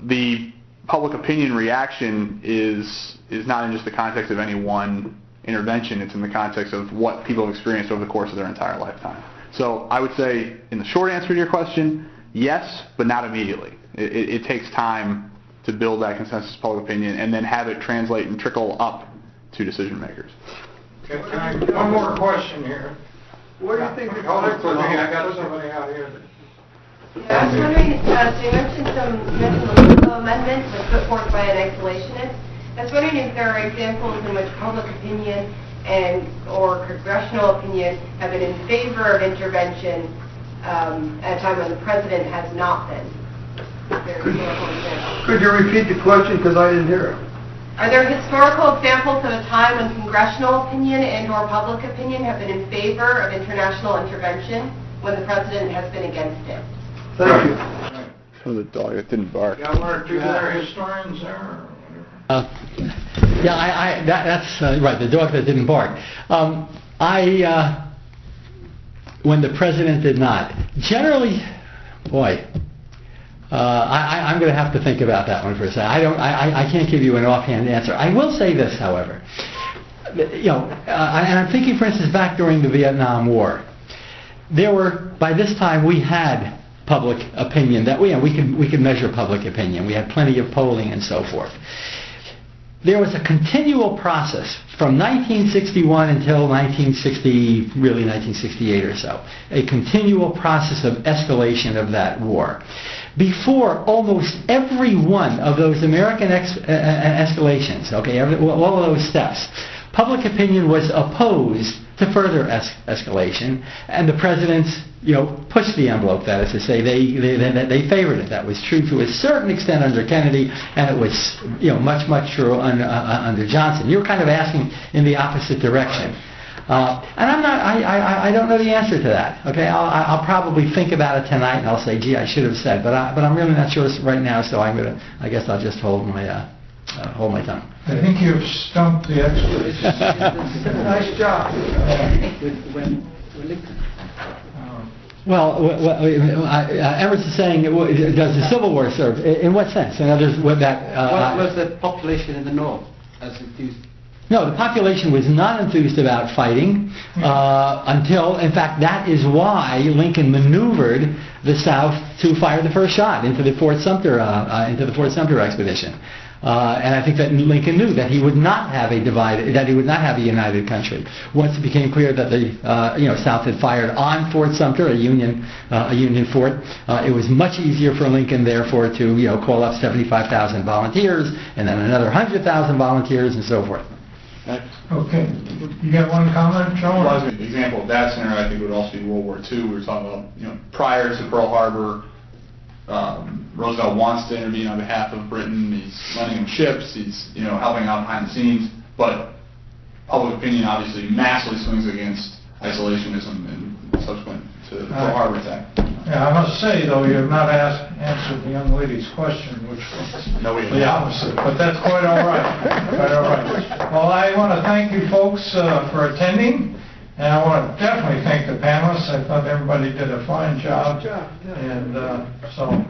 the public opinion reaction is not in just the context of any one intervention. It's in the context of what people have experienced over the course of their entire lifetime. So I would say, in the short answer to your question, yes, but not immediately. It takes time to build that consensus public opinion and then have it translate and trickle up to decision makers. Okay, one more question here. What do you think the Hold it for me, I collective... got somebody out here. Yeah, I was wondering, so you mentioned the legal amendment was put forth by an isolationist. I was wondering if there are examples in which public opinion or congressional opinion have been in favor of intervention at a time when the president has not been. Is there historical examples? Could you repeat the question, because I didn't hear it? Are there historical examples of a time when congressional opinion and/or public opinion have been in favor of international intervention when the president has been against it? Thank you. So the dog that didn't bark. Got one or two there historians there? That's right, the dog that didn't bark. When the president did not, generally, boy, I'm going to have to think about that one for a second. I can't give you an offhand answer. I will say this, however. And I'm thinking, for instance, back during the Vietnam War. By this time, we had public opinion that we could measure public opinion. We had plenty of polling and so forth. There was a continual process from 1961 until 1968 or so, a continual process of escalation of that war. Before almost every one of those American escalations, all of those steps, public opinion was opposed to further escalation, and the presidents, pushed the envelope. That is to say, they favored it. That was true to a certain extent under Kennedy, and it was, much true under Johnson. You're kind of asking in the opposite direction, and I don't know the answer to that. Okay, I'll probably think about it tonight, and I'll say, gee, I should have said, but I'm really not sure right now. So I guess I'll just hold my tongue. I think you've stumped the experts. Nice job. Emerson is saying, does the Civil War serve? In what sense? In other words, What was the population in the North as enthused? No, the population was not enthused about fighting until, in fact, that is why Lincoln maneuvered the South to fire the first shot into the Fort Sumter expedition. And I think that Lincoln knew that he would not have a united country. Once it became clear that the South had fired on Fort Sumter, a Union fort, it was much easier for Lincoln, therefore, to call up 75,000 volunteers and then another 100,000 volunteers and so forth. Okay. You got one comment, Joe? Well, an example of that scenario, I think, would also be World War II. We were talking about, prior to Pearl Harbor, Roosevelt wants to intervene on behalf of Britain. He's lending them ships. He's helping out behind the scenes. But public opinion obviously massively swings against isolationism and subsequent to the Pearl Harbor attack. Yeah, I must say though, you have not answered the young lady's question, which was the opposite. But that's quite all right. Quite all right. Well, I want to thank you folks for attending. And I want to definitely thank the panelists. I thought everybody did a fine job. Good job, yeah. And so